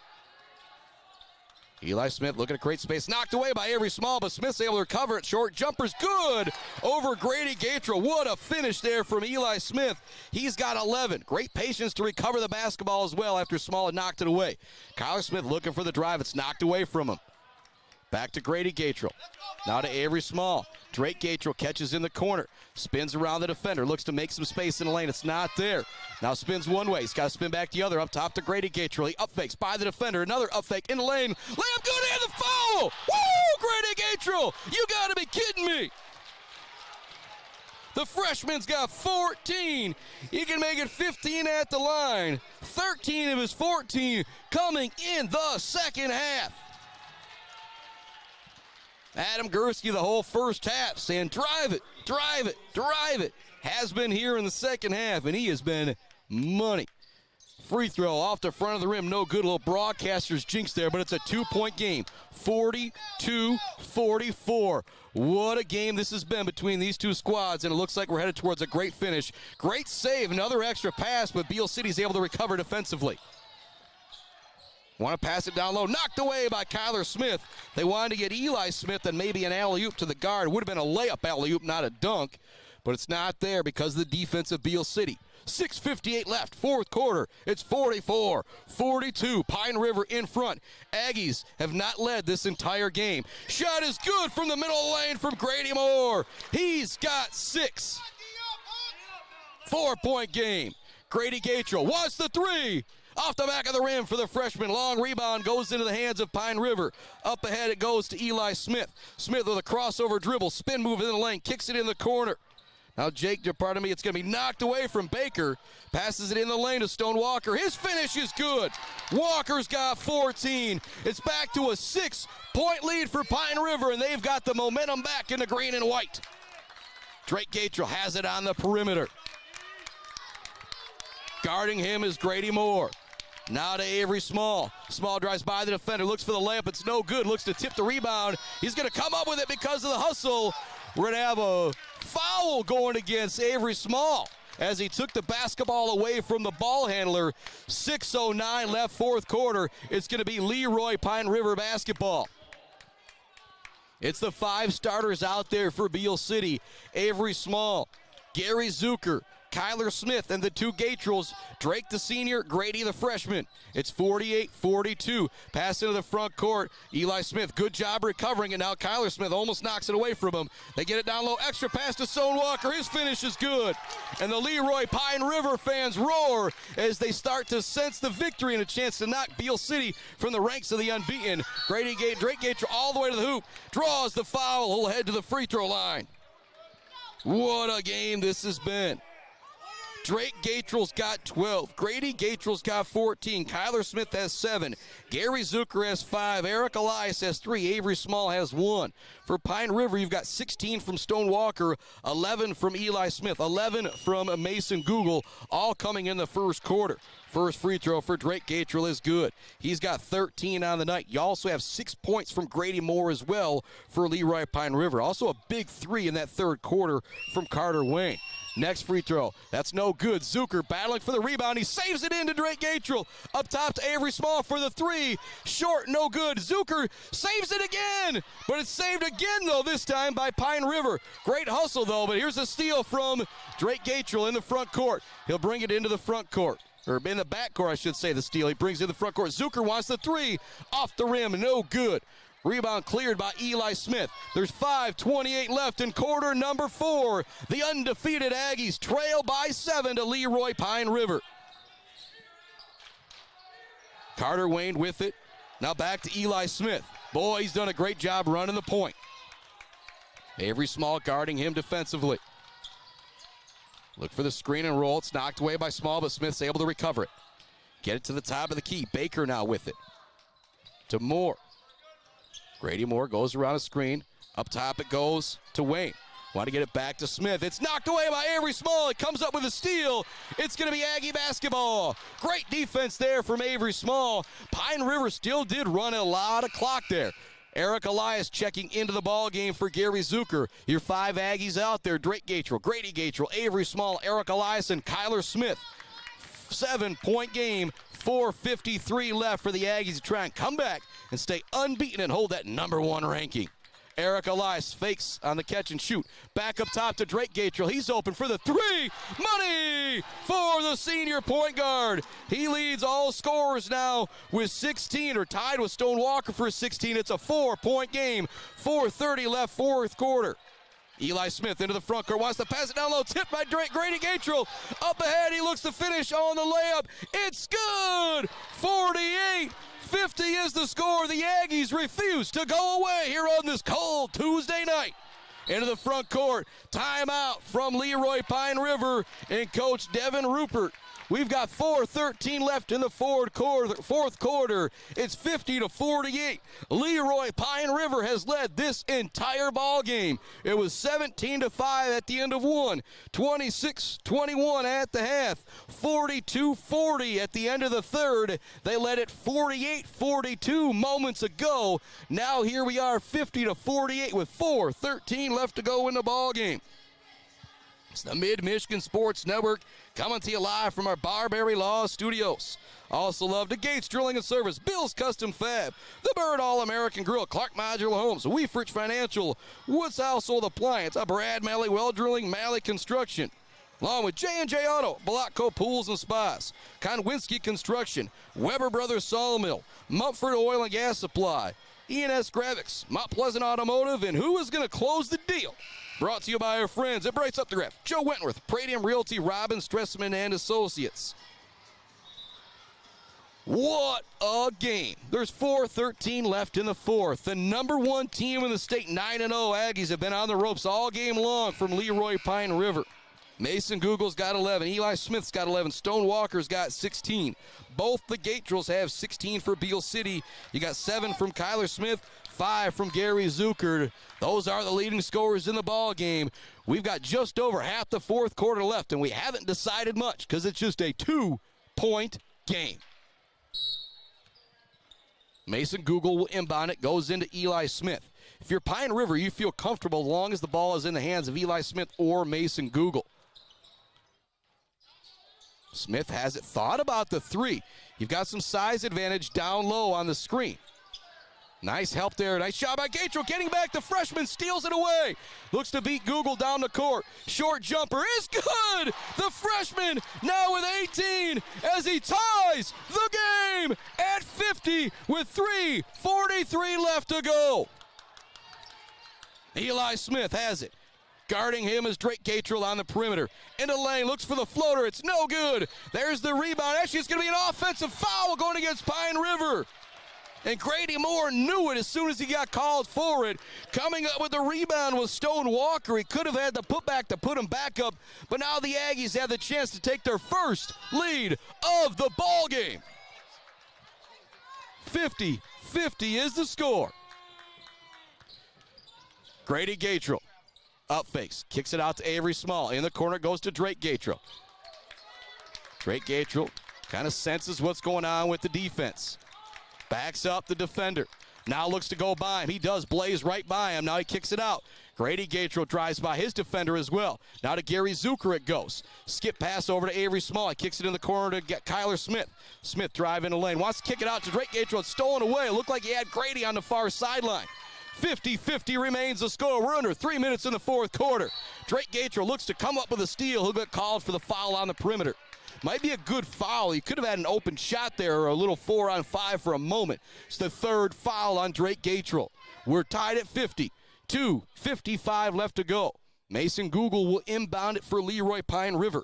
Eli Smith looking at great space. Knocked away by Avery Small, but Smith's able to recover it. Short jumper's good over Grady Gatrell. What a finish there from Eli Smith. He's got 11. Great patience to recover the basketball as well after Small had knocked it away. Kyler Smith looking for the drive. It's knocked away from him. Back to Grady Gatrell. Now to Avery Small. Drake Gatrell catches in the corner. Spins around the defender. Looks to make some space in the lane. It's not there. Now spins one way. He's got to spin back the other. Up top to Grady Gatrell. He up fakes by the defender. Another up fake in the lane. Layup good and the foul. Woo! Grady Gatrell. You got to be kidding me. The freshman's got 14. He can make it 15 at the line. 13 of his 14 coming in the second half. Adam Gursky the whole first half saying, drive it, drive it, drive it. Has been here in the second half, and he has been money. Free throw off the front of the rim, no good. Little broadcaster's jinx there, but it's a 2-point game. 42-44. What a game this has been between these two squads, and it looks like we're headed towards a great finish. Great save, another extra pass, but Beal City's able to recover defensively. Want to pass it down low. Knocked away by Kyler Smith. They wanted to get Eli Smith and maybe an alley-oop to the guard. It would have been a layup alley-oop, not a dunk. But it's not there because of the defense of Beal City. 6:58 left, fourth quarter. It's 44-42. Pine River in front. Aggies have not led this entire game. Shot is good from the middle of the lane from Grady Moore. He's got 6. 4-point game. Grady Gatrell wants the three. Off the back of the rim for the freshman. Long rebound goes into the hands of Pine River. Up ahead it goes to Eli Smith. Smith with a crossover dribble. Spin move in the lane. Kicks it in the corner. Now it's going to be knocked away from Baker. Passes it in the lane to Stone Walker. His finish is good. Walker's got 14. It's back to a 6-point lead for Pine River, and they've got the momentum back in the green and white. Drake Gatrell has it on the perimeter. Guarding him is Grady Moore. Now to Avery Small. Small drives by the defender, looks for the layup. It's no good. Looks to tip the rebound. He's going to come up with it because of the hustle. We're going to have a foul going against Avery Small as he took the basketball away from the ball handler. 6:09 left, fourth quarter. It's going to be Leroy Pine River basketball. It's the 5 starters out there for Beal City. Avery Small, Gary Zucker, Kyler Smith, and the 2 Gatrells. Drake the senior, Grady the freshman. It's 48-42. Pass into the front court. Eli Smith, good job recovering it. Now Kyler Smith almost knocks it away from him. They get it down low. Extra pass to Stone Walker. His finish is good. And the Leroy Pine River fans roar as they start to sense the victory and a chance to knock Beal City from the ranks of the unbeaten. Drake Gatrell all the way to the hoop. Draws the foul. He'll head to the free throw line. What a game this has been. Drake Gatrell's got 12. Grady Gatrell's got 14. Kyler Smith has 7. Gary Zucker has 5. Eric Elias has 3. Avery Small has 1. For Pine River, you've got 16 from Stone Walker, 11 from Eli Smith, 11 from Mason Google, all coming in the first quarter. First free throw for Drake Gatrell is good. He's got 13 on the night. You also have 6 points from Grady Moore as well for Leroy Pine River. Also a big 3 in that third quarter from Carter Wayne. Next free throw. That's no good. Zucker battling for the rebound. He saves it into Drake Gatrell. Up top to Avery Small for the 3. Short, no good. Zucker saves it again. But it's saved again, though, this time by Pine River. Great hustle, though. But here's a steal from Drake Gatrell in the front court. He'll bring it into the front court. Or in the back court, I should say, the steal. He brings it in the front court. Zucker wants the 3. Off the rim. No good. Rebound cleared by Eli Smith. There's 5:28 left in quarter number 4. The undefeated Aggies trail by 7 to Leroy Pine River. Carter Wayne with it. Now back to Eli Smith. Boy, he's done a great job running the point. Avery Small guarding him defensively. Look for the screen and roll. It's knocked away by Small, but Smith's able to recover it. Get it to the top of the key. Baker now with it. To Moore. Grady Moore goes around a screen. Up top it goes to Wayne. Want to get it back to Smith. It's knocked away by Avery Small. It comes up with a steal. It's going to be Aggie basketball. Great defense there from Avery Small. Pine River still did run a lot of clock there. Eric Elias checking into the ball game for Gary Zucker. Your 5 Aggies out there. Drake Gatrell, Grady Gatrell, Avery Small, Eric Elias, and Kyler Smith. 7-point game, 4:53 left for the Aggies to try and come back and stay unbeaten and hold that number 1 ranking. Eric Elias fakes on the catch and shoot. Back up top to Drake Gatrell. He's open for the 3. Money for the senior point guard. He leads all scorers now with 16, or tied with Stone Walker for 16. It's a 4-point game. 4:30 left, fourth quarter. Eli Smith into the front court, wants to pass it down low, tipped by Grady Gatrell. Up ahead, he looks to finish on the layup. It's good! 48-50 is the score. The Aggies refuse to go away here on this cold Tuesday night. Into the front court, timeout from Leroy Pine River and Coach Devin Rupert. We've got 4:13 left in the fourth quarter. It's 50-48. Leroy Pine River has led this entire ball game. It was 17-5 at the end of one, 26-21 at the half, 42-40 at the end of the third. They led it 48-42 moments ago. Now here we are, 50-48 with 4:13 left to go in the ball game. It's the Mid-Michigan Sports Network coming to you live from our Barbary Law Studios. Also love to Gates Drilling and Service, Bill's Custom Fab, the Bird All-American Grill, Clark Modular Homes, Weefrich Financial, Woods Household Appliance, Brad Malley Well Drilling, Malley Construction, along with J&J Auto, Balotco Pools and Spas, Konwinski Construction, Weber Brothers Sawmill, Mumford Oil and Gas Supply, E&S Graphics, Mount Pleasant Automotive, and who is going to close the deal? Brought to you by our friends at Brights Up the Graph, Joe Wentworth, Pradium Realty, Robin Stressman and Associates. What a game. There's 4:13 left in the fourth. The number 1 team in the state, 9-0 Aggies, have been on the ropes all game long from Leroy Pine River. Mason Google's got 11. Eli Smith's got 11. Stone Walker's got 16. Both the Gatrells have 16 for Beal City. You got 7 from Kyler Smith, 5 from Gary Zucker. Those are the leading scorers in the ball game. We've got just over half the fourth quarter left, and we haven't decided much because it's just a 2-point game. Mason Google will inbound it, goes into Eli Smith. If you're Pine River, you feel comfortable as long as the ball is in the hands of Eli Smith or Mason Google. Smith has it, thought about the 3. You've got some size advantage down low on the screen. Nice help there. Nice shot by Gatrell. Getting back, the freshman steals it away. Looks to beat Google down the court. Short jumper is good. The freshman now with 18 as he ties the game at 50 with 3:43 left to go. Eli Smith has it. Guarding him is Drake Gatrell on the perimeter. Into lane, looks for the floater. It's no good. There's the rebound. Actually, it's going to be an offensive foul going against Pine River. And Grady Moore knew it as soon as he got called for it. Coming up with the rebound was Stone Walker. He could have had the putback to put him back up, but now the Aggies have the chance to take their first lead of the ball game. 50-50 is the score. Grady Gatrell. Up fakes, kicks it out to Avery Small. In the corner goes to Drake Gatrell. Drake Gatrell kind of senses what's going on with the defense. Backs up the defender. Now looks to go by him. He does blaze right by him. Now he kicks it out. Grady Gatrell drives by his defender as well. Now to Gary Zucker it goes. Skip pass over to Avery Small. He kicks it in the corner to get Kyler Smith. Smith drive in the lane. Wants to kick it out to Drake Gatrell. It's stolen away. It looked like he had Grady on the far sideline. 50-50 remains the score. We're under 3 minutes in the fourth quarter. Drake Gatrell looks to come up with a steal. He'll get called for the foul on the perimeter. Might be a good foul. He could have had an open shot there or a little 4-on-5 for a moment. It's the third foul on Drake Gatrell. We're tied at 50. 2:55 left to go. Mason Google will inbound it for Leroy Pine River.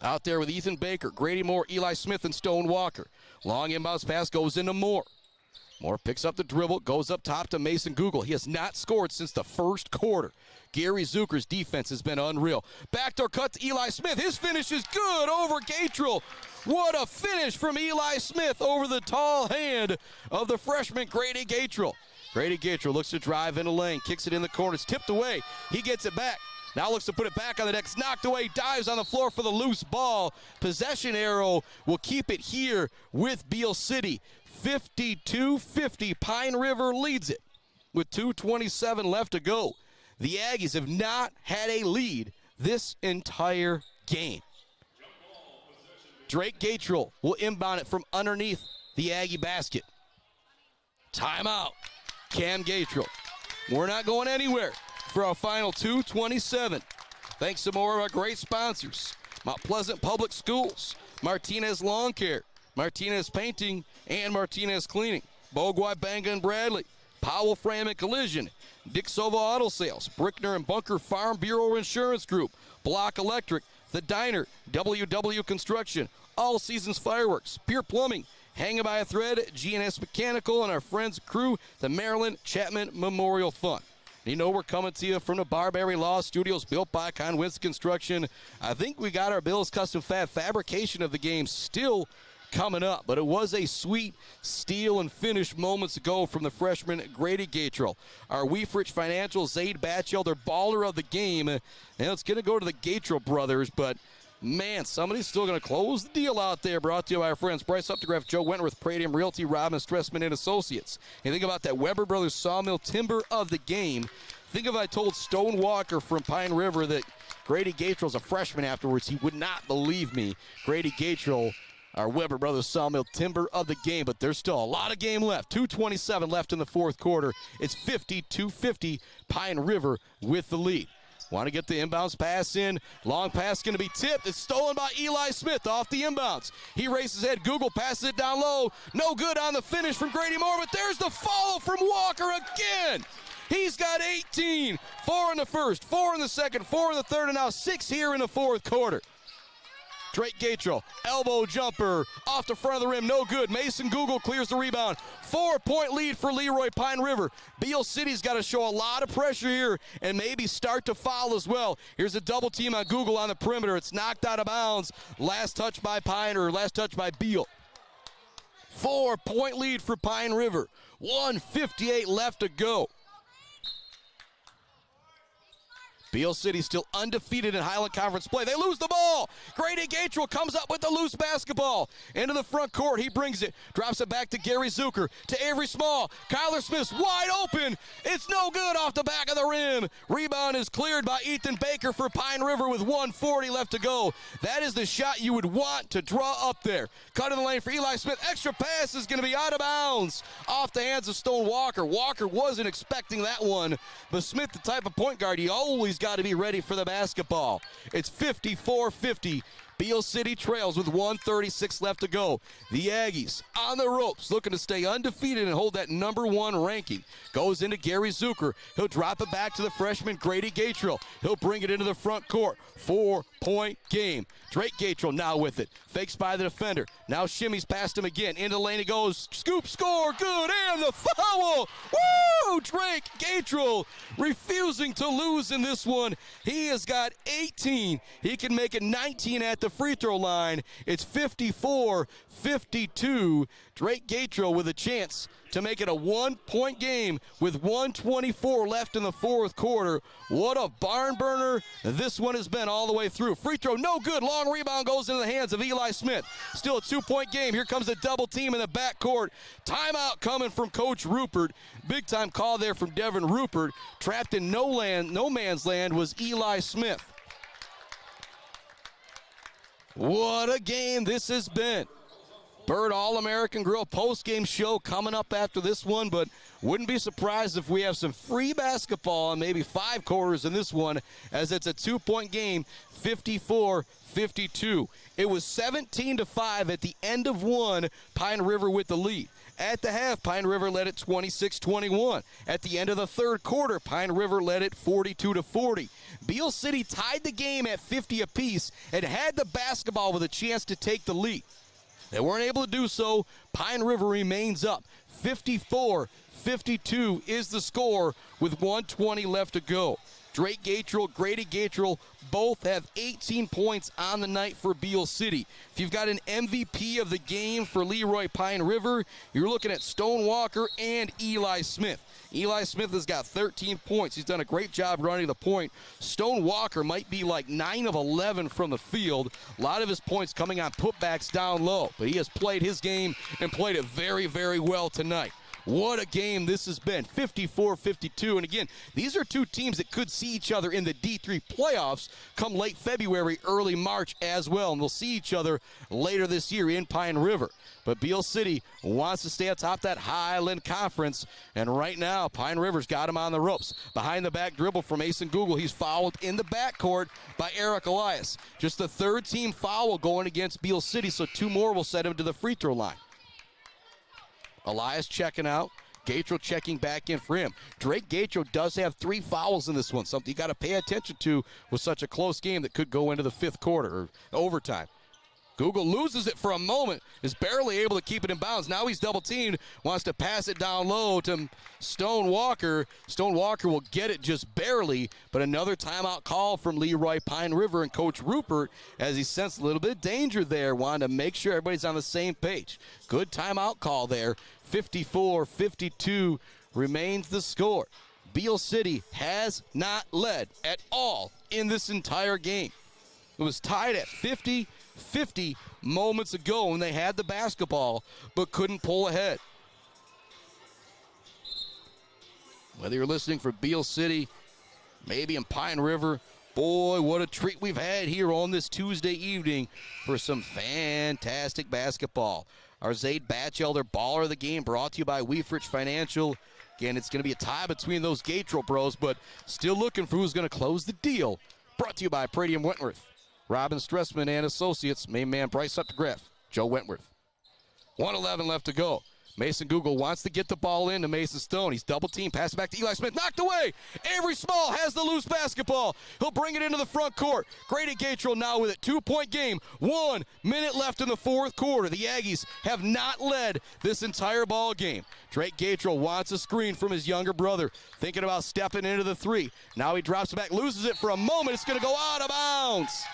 Out there with Ethan Baker, Grady Moore, Eli Smith, and Stone Walker. Long inbounds pass goes into Moore. Moore picks up the dribble, goes up top to Mason Google. He has not scored since the first quarter. Gary Zucker's defense has been unreal. Backdoor cut to Eli Smith. His finish is good over Gatrell. What a finish from Eli Smith over the tall hand of the freshman Grady Gatrell. Grady Gatrell looks to drive in the lane, kicks it in the corner. It's tipped away. He gets it back. Now looks to put it back on the deck. It's knocked away, dives on the floor for the loose ball. Possession arrow will keep it here with Beal City. 52-50, Pine River leads it with 2:27 left to go. The Aggies have not had a lead this entire game. Drake Gatrell will inbound it from underneath the Aggie basket. Timeout. Cam Gatrell. We're not going anywhere for our final 2:27. Thanks to more of our great sponsors. Mount Pleasant Public Schools, Martinez Lawn Care, Martinez Painting, and Martinez Cleaning. Bogwai, Banga, and Bradley. Powell Frame and Collision. Dick Sova Auto Sales. Brickner and Bunker Farm Bureau Insurance Group. Block Electric. The Diner. WW Construction. All Seasons Fireworks. Pier Plumbing. Hanging by a Thread. G&S Mechanical. And our friends crew, the Maryland Chapman Memorial Fund. You know we're coming to you from the Barbary Law Studios, built by Conwitz Construction. I think we got our Bill's Custom Fab fabrication of the game still coming up, but it was a sweet steal and finish moments ago from the freshman Grady Gatrell. Our Weefrich Financial Zaid Batchelder baller of the game, and it's going to go to the Gatrell brothers, but man, somebody's still going to close the deal out there. Brought to you by our friends Bryce Updegraff, Joe Wentworth, Pradium Realty, Robin Stressman and Associates. And think about that Weber Brothers Sawmill timber of the game. Think if I told Stone Walker from Pine River that Grady Gatrell's a freshman afterwards, he would not believe me. Grady Gatrell, our Weber Brothers Sawmill timber of the game, but there's still a lot of game left. 2:27 left in the fourth quarter. It's 50-50, Pine River with the lead. Want to get the inbounds pass in. Long pass going to be tipped. It's stolen by Eli Smith off the inbounds. He races ahead. Google passes it down low. No good on the finish from Grady Moore, but there's the follow from Walker again. He's got 18. 4 in the first, 4 in the second, 4 in the third, and now 6 here in the fourth quarter. Drake Gatrell, elbow jumper, off the front of the rim, no good. Mason Google clears the rebound. 4-point lead for Leroy Pine River. Beal City's got to show a lot of pressure here and maybe start to foul as well. Here's a double team on Google on the perimeter. It's knocked out of bounds. Last touch by Beal. 4-point lead for Pine River. 1:58 left to go. Beal City still undefeated in Highland Conference play. They lose the ball. Grady Gatrell comes up with the loose basketball. Into the front court. He brings it. Drops it back to Gary Zucker. To Avery Small. Kyler Smith's wide open. It's no good off the back of the rim. Rebound is cleared by Ethan Baker for Pine River with 1:40 left to go. That is the shot you would want to draw up there. Cut in the lane for Eli Smith. Extra pass is going to be out of bounds. Off the hands of Stone Walker. Walker wasn't expecting that one. But Smith, the type of point guard, he always got to be ready for the basketball. It's 54-50. Beal City trails with 1:36 left to go. The Aggies on the ropes, looking to stay undefeated and hold that number 1 ranking. Goes into Gary Zucker. He'll drop it back to the freshman Grady Gatrell. He'll bring it into the front court. 4-point game. Drake Gatrell now with it. Fakes by the defender. Now shimmies past him again. Into the lane he goes. Scoop, score, good, and the foul. Woo! Drake Gatrell refusing to lose in this one. He has got 18. He can make it 19 at the free throw line. It's 54-52. Drake Gatrell with a chance to make it a 1-point game with 1:24 left in the fourth quarter. What a barn burner this one has been all the way through. Free throw, no good. Long rebound goes into the hands of Eli Smith. Still a 2-point game. Here comes a double team in the backcourt. Timeout coming from Coach Rupert. Big time call there from Devin Rupert. Trapped in no man's land was Eli Smith. What a game this has been. Bird All-American Grill post-game show coming up after this one, but wouldn't be surprised if we have some free basketball and maybe 5 quarters in this one, as it's a 2-point game, 54-52. It was 17-5 at the end of one, Pine River with the lead. At the half, Pine River led it 26-21. At the end of the third quarter, Pine River led it 42-40. Beal City tied the game at 50 apiece and had the basketball with a chance to take the lead. They weren't able to do so. Pine River remains up. 54-52 is the score with 1:20 left to go. Drake Gatrell, Grady Gatrell, both have 18 points on the night for Beal City. If you've got an MVP of the game for Leroy Pine River, you're looking at Stone Walker and Eli Smith. Eli Smith has got 13 points. He's done a great job running the point. Stone Walker might be like 9 of 11 from the field. A lot of his points coming on putbacks down low, but he has played his game and played it very, very well tonight. What a game this has been, 54-52. And again, these are two teams that could see each other in the D3 playoffs come late February, early March as well. And we'll see each other later this year in Pine River. But Beal City wants to stay atop that Highland Conference. And right now, Pine River's got him on the ropes. Behind the back dribble from Mason Google. He's fouled in the backcourt by Eric Elias. Just the third team foul going against Beal City, so two more will set him to the free throw line. Elias checking out. Gatro checking back in for him. Drake Gatro does have 3 fouls in this one, something you got to pay attention to with such a close game that could go into the 5th quarter or overtime. Google loses it for a moment, is barely able to keep it in bounds. Now he's double-teamed, wants to pass it down low to Stone Walker. Stone Walker will get it just barely, but another timeout call from Leroy Pine River and Coach Rupert as he sensed a little bit of danger there, wanted to make sure everybody's on the same page. Good timeout call there. 54-52 remains the score. Beal City has not led at all in this entire game. It was tied at 50 moments ago when they had the basketball but couldn't pull ahead. Whether you're listening for Beal City, maybe in Pine River, boy, what a treat we've had here on this Tuesday evening for some fantastic basketball. Our Zaid Batchelder baller of the game brought to you by Weefrich Financial. Again, it's going to be a tie between those Gatro bros, but still looking for who's going to close the deal. Brought to you by Pradium Wentworth. Robin Stressman and Associates, main man Bryce Updegraff, Joe Wentworth. 1:11 left to go. Mason Google wants to get the ball into Mason Stone. He's double-teamed, pass it back to Eli Smith, knocked away. Avery Small has the loose basketball. He'll bring it into the front court. Grady Gatro now with it. 2-point game. 1 minute left in the 4th quarter. The Aggies have not led this entire ball game. Drake Gatro wants a screen from his younger brother, thinking about stepping into the 3. Now he drops it back, loses it for a moment. It's going to go out of bounds.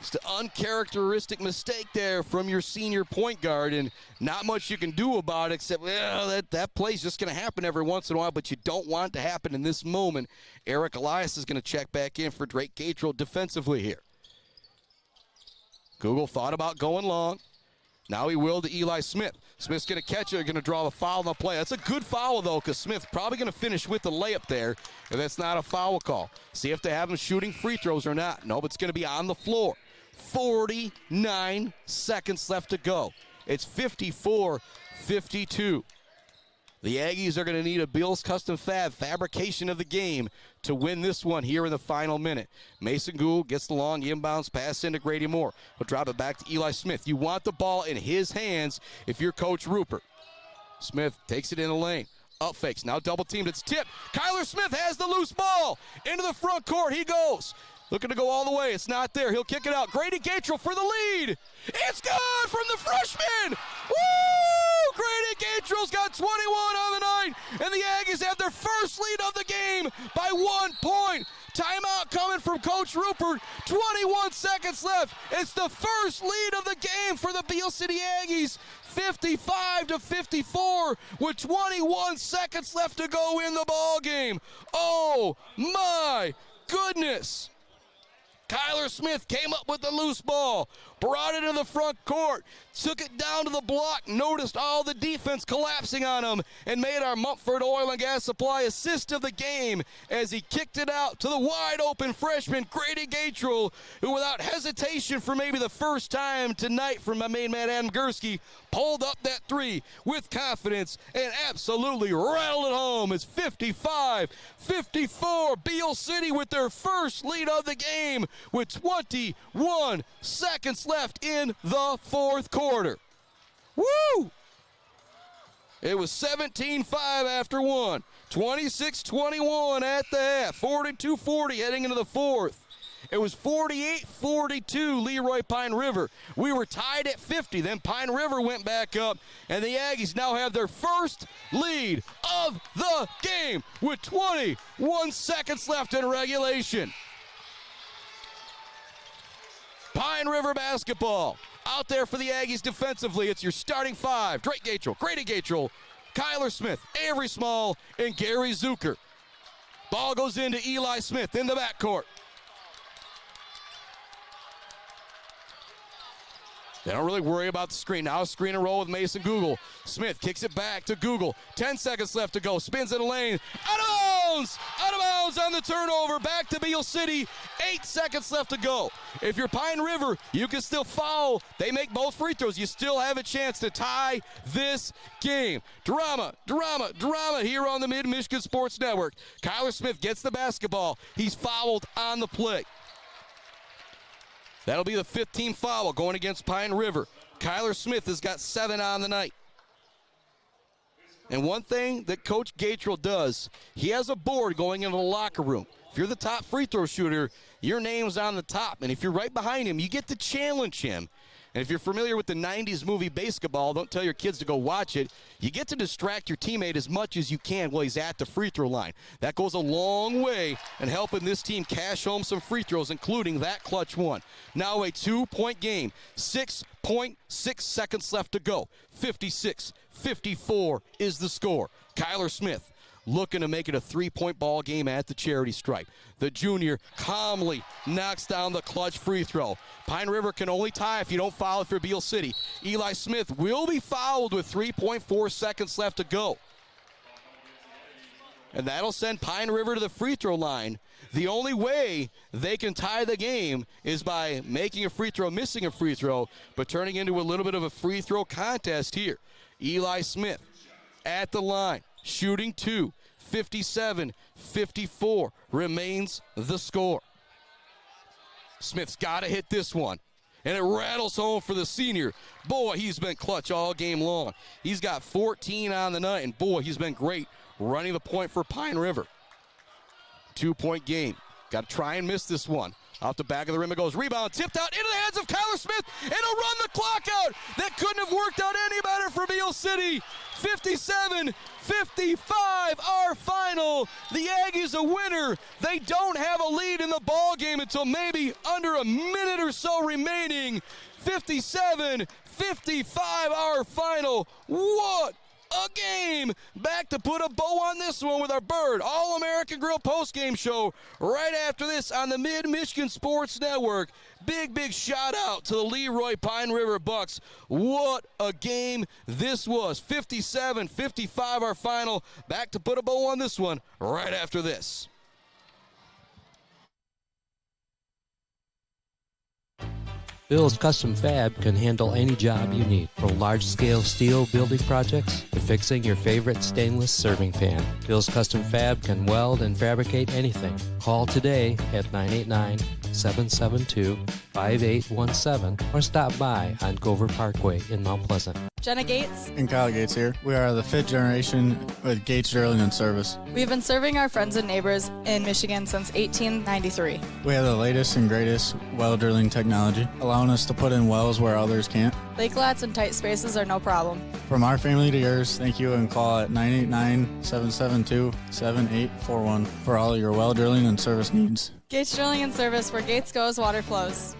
Just an uncharacteristic mistake there from your senior point guard, and not much you can do about it except, well, that play's just going to happen every once in a while, but you don't want it to happen in this moment. Eric Elias is going to check back in for Drake Gatro defensively here. Google thought about going long. Now he will to Eli Smith. Smith's going to catch it, going to draw the foul on the play. That's a good foul, though, because Smith probably going to finish with the layup there, and that's not a foul call. See if they have him shooting free throws or not. No, but it's going to be on the floor. 49 seconds left to go. It's 54-52. The Aggies are going to need a Beal's Custom Fab fabrication of the game to win this one here in the final minute. Mason Gould gets the long inbounds pass into Grady Moore. He'll drop it back to Eli Smith. You want the ball in his hands if you're Coach Rupert. Smith takes it in the lane. Up fakes. Now double teamed. It's tipped. Kyler Smith has the loose ball. Into the front court he goes. Looking to go all the way. It's not there. He'll kick it out. Grady Gatro for the lead. It's good from the freshman. Woo! Grady Gatro's got 21 on the night. And the Aggies have their first lead of the game by 1 point. Timeout coming from Coach Rupert. 21 seconds left. It's the first lead of the game for the Beal City Aggies. 55-54 with 21 seconds left to go in the ball game. Oh my goodness. Kyler Smith came up with the loose ball, brought it in the front court, took it down to the block, noticed all the defense collapsing on him, and made our Mumford Oil and Gas Supply assist of the game as he kicked it out to the wide-open freshman, Grady Gatro, who without hesitation for maybe the first time tonight from my main man Adam Gursky, pulled up that 3 with confidence and absolutely rattled it home. It's 55-54, Beal City with their first lead of the game with 21 seconds left in the 4th quarter. Woo! It was 17-5 after 1. 26-21 at the half. 42-40 heading into the 4th. It was 48-42 Leroy Pine River. We were tied at 50. Then Pine River went back up, and the Aggies now have their first lead of the game with 21 seconds left in regulation. Pine River basketball out there for the Aggies defensively. It's your starting 5. Drake Gatro, Grady Gatro, Kyler Smith, Avery Small, and Gary Zucker. Ball goes into Eli Smith in the backcourt. They don't really worry about the screen. Now a screen and roll with Mason Google. Smith kicks it back to Google. 10 seconds left to go. Spins in the lane. Out of bounds! Out of bounds on the turnover. Back to Beal City. 8 seconds left to go. If you're Pine River, you can still foul. They make both free throws. You still have a chance to tie this game. Drama here on the Mid-Michigan Sports Network. Kyler Smith gets the basketball. He's fouled on the play. That'll be the 15th foul going against Pine River. Kyler Smith has got 7 on the night. And one thing that Coach Gatrell does, he has a board going into the locker room. If you're the top free throw shooter, your name's on the top. And if you're right behind him, you get to challenge him. And if you're familiar with the 90s movie Basketball, don't tell your kids to go watch it. You get to distract your teammate as much as you can while he's at the free throw line. That goes a long way in helping this team cash home some free throws, including that clutch one. Now a 2-point game, 6.6 seconds left to go. 56-54 is the score. Kyler Smith looking to make it a 3-point ball game at the charity stripe. The junior calmly knocks down the clutch free throw. Pine River can only tie if you don't foul for Beal City. Eli Smith will be fouled with 3.4 seconds left to go. And that'll send Pine River to the free throw line. The only way they can tie the game is by making a free throw, missing a free throw, but turning into a little bit of a free throw contest here. Eli Smith at the line. Shooting 2, 57-54 remains the score. Smith's got to hit this one, and it rattles home for the senior. Boy, he's been clutch all game long. He's got 14 on the night, and boy, he's been great running the point for Pine River. 2-point game. Got to try and miss this one. Off the back of the rim it goes. Rebound tipped out into the hands of Kyler Smith, and he'll run the clock out. That couldn't have worked out any better for Beal City. 57-55 our final. The Aggies a winner. They don't have a lead in the ball game until maybe under a minute or so remaining. 57-55 our final. What a game. Back to put a bow on this one with our Bird All-American Grill postgame show right after this on the Mid-Michigan Sports Network. Big shout out to the Leroy Pine River Bucks. What a game this was. 57-55 our final. Back to put a bow on this one right after this. Bill's Custom Fab can handle any job you need, from large-scale steel building projects to fixing your favorite stainless serving pan. Bill's Custom Fab can weld and fabricate anything. Call today at 989-772-5817 or stop by on Gover Parkway in Mount Pleasant. Jenna Gates And Kyle Gates here. We are the 5th generation with Gates Drilling and Service. We've been serving our friends and neighbors in Michigan since 1893. We have the latest and greatest well drilling technology, allowing us to put in wells where others can't. Lake lots and tight spaces are no problem. From our family to yours, thank you, and call at 989-772-7841 for all your well drilling and service needs. Gates Drilling and Service, where Gates goes, water flows.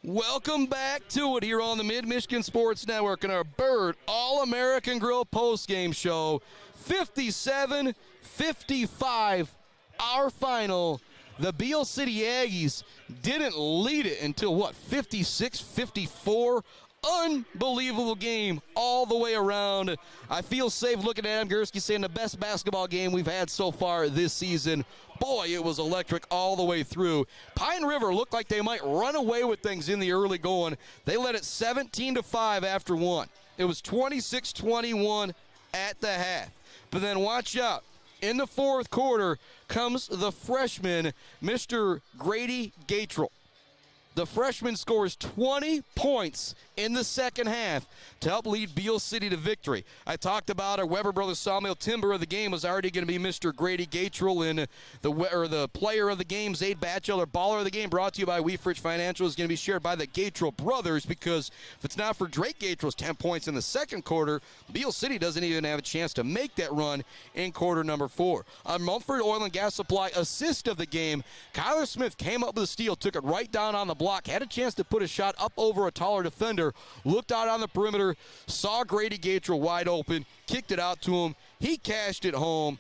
Welcome back to it here on the Mid-Michigan Sports Network and our Bird All-American Grill postgame show. 57-55 our final. The Beal City Aggies didn't lead it until, 56-54? Unbelievable game all the way around. I feel safe looking at Adam Gursky saying the best basketball game we've had so far this season. Boy, it was electric all the way through. Pine River looked like they might run away with things in the early going. They led it 17-5 after one. It was 26-21 at the half. But then watch out. In the fourth quarter comes the freshman, Mr. Grady Gatrell. The freshman scores 20 points in the second half to help lead Beal City to victory. I talked about our Weber Brothers Sawmill Timber of the game was already going to be Mr. Grady Gatrell, and the player of the game, Zaid Batchelor, baller of the game, brought to you by Weefrich Financial, is going to be shared by the Gatrell brothers, because if it's not for Drake Gatrell's 10 points in the second quarter, Beal City doesn't even have a chance to make that run in quarter number 4. A Mumford Oil and Gas Supply assist of the game, Kyler Smith came up with a steal, took it right down on the block, had a chance to put a shot up over a taller defender, looked out on the perimeter, saw Grady Gatrell wide open, kicked it out to him. He cashed it home.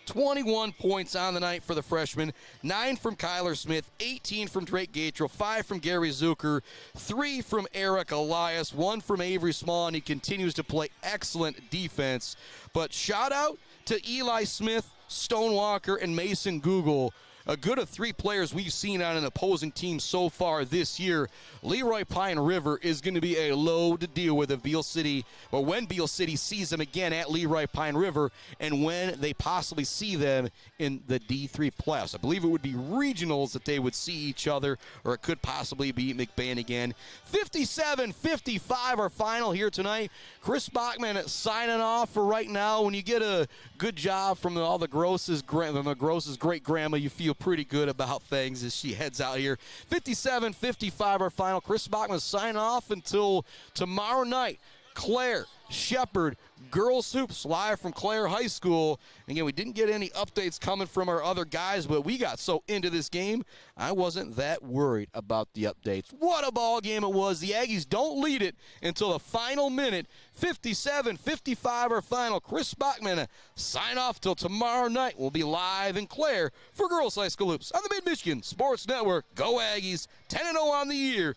21 points on the night for the freshman, 9 from Kyler Smith, 18 from Drake Gatrell, 5 from Gary Zucker, 3 from Eric Elias, 1 from Avery Small, and he continues to play excellent defense. But shout out to Eli Smith, Stone Walker, and Mason Google. A good of 3 players we've seen on an opposing team so far this year. Leroy Pine River is going to be a load to deal with if Beal City, or when Beal City sees them again at Leroy Pine River, and when they possibly see them in the D3 playoffs. I believe it would be regionals that they would see each other, or it could possibly be McBain again. 57-55 our final here tonight. Chris Bachman signing off for right now. When you get a good job from all the Gross's great grandma, you feel pretty good about things as she heads out here. 57-55 our final. Chris Bachman signing off until tomorrow night. Claire, Shepherd, Girls Hoops live from Claire High School. Again, we didn't get any updates coming from our other guys, but we got so into this game, I wasn't that worried about the updates. What a ball game it was. The Aggies don't lead it until the final minute. 57-55 our final. Chris Bachman sign off till tomorrow night. We'll be live in Claire for Girls High School Hoops on the Mid-Michigan Sports Network. Go Aggies, 10-0 on the year.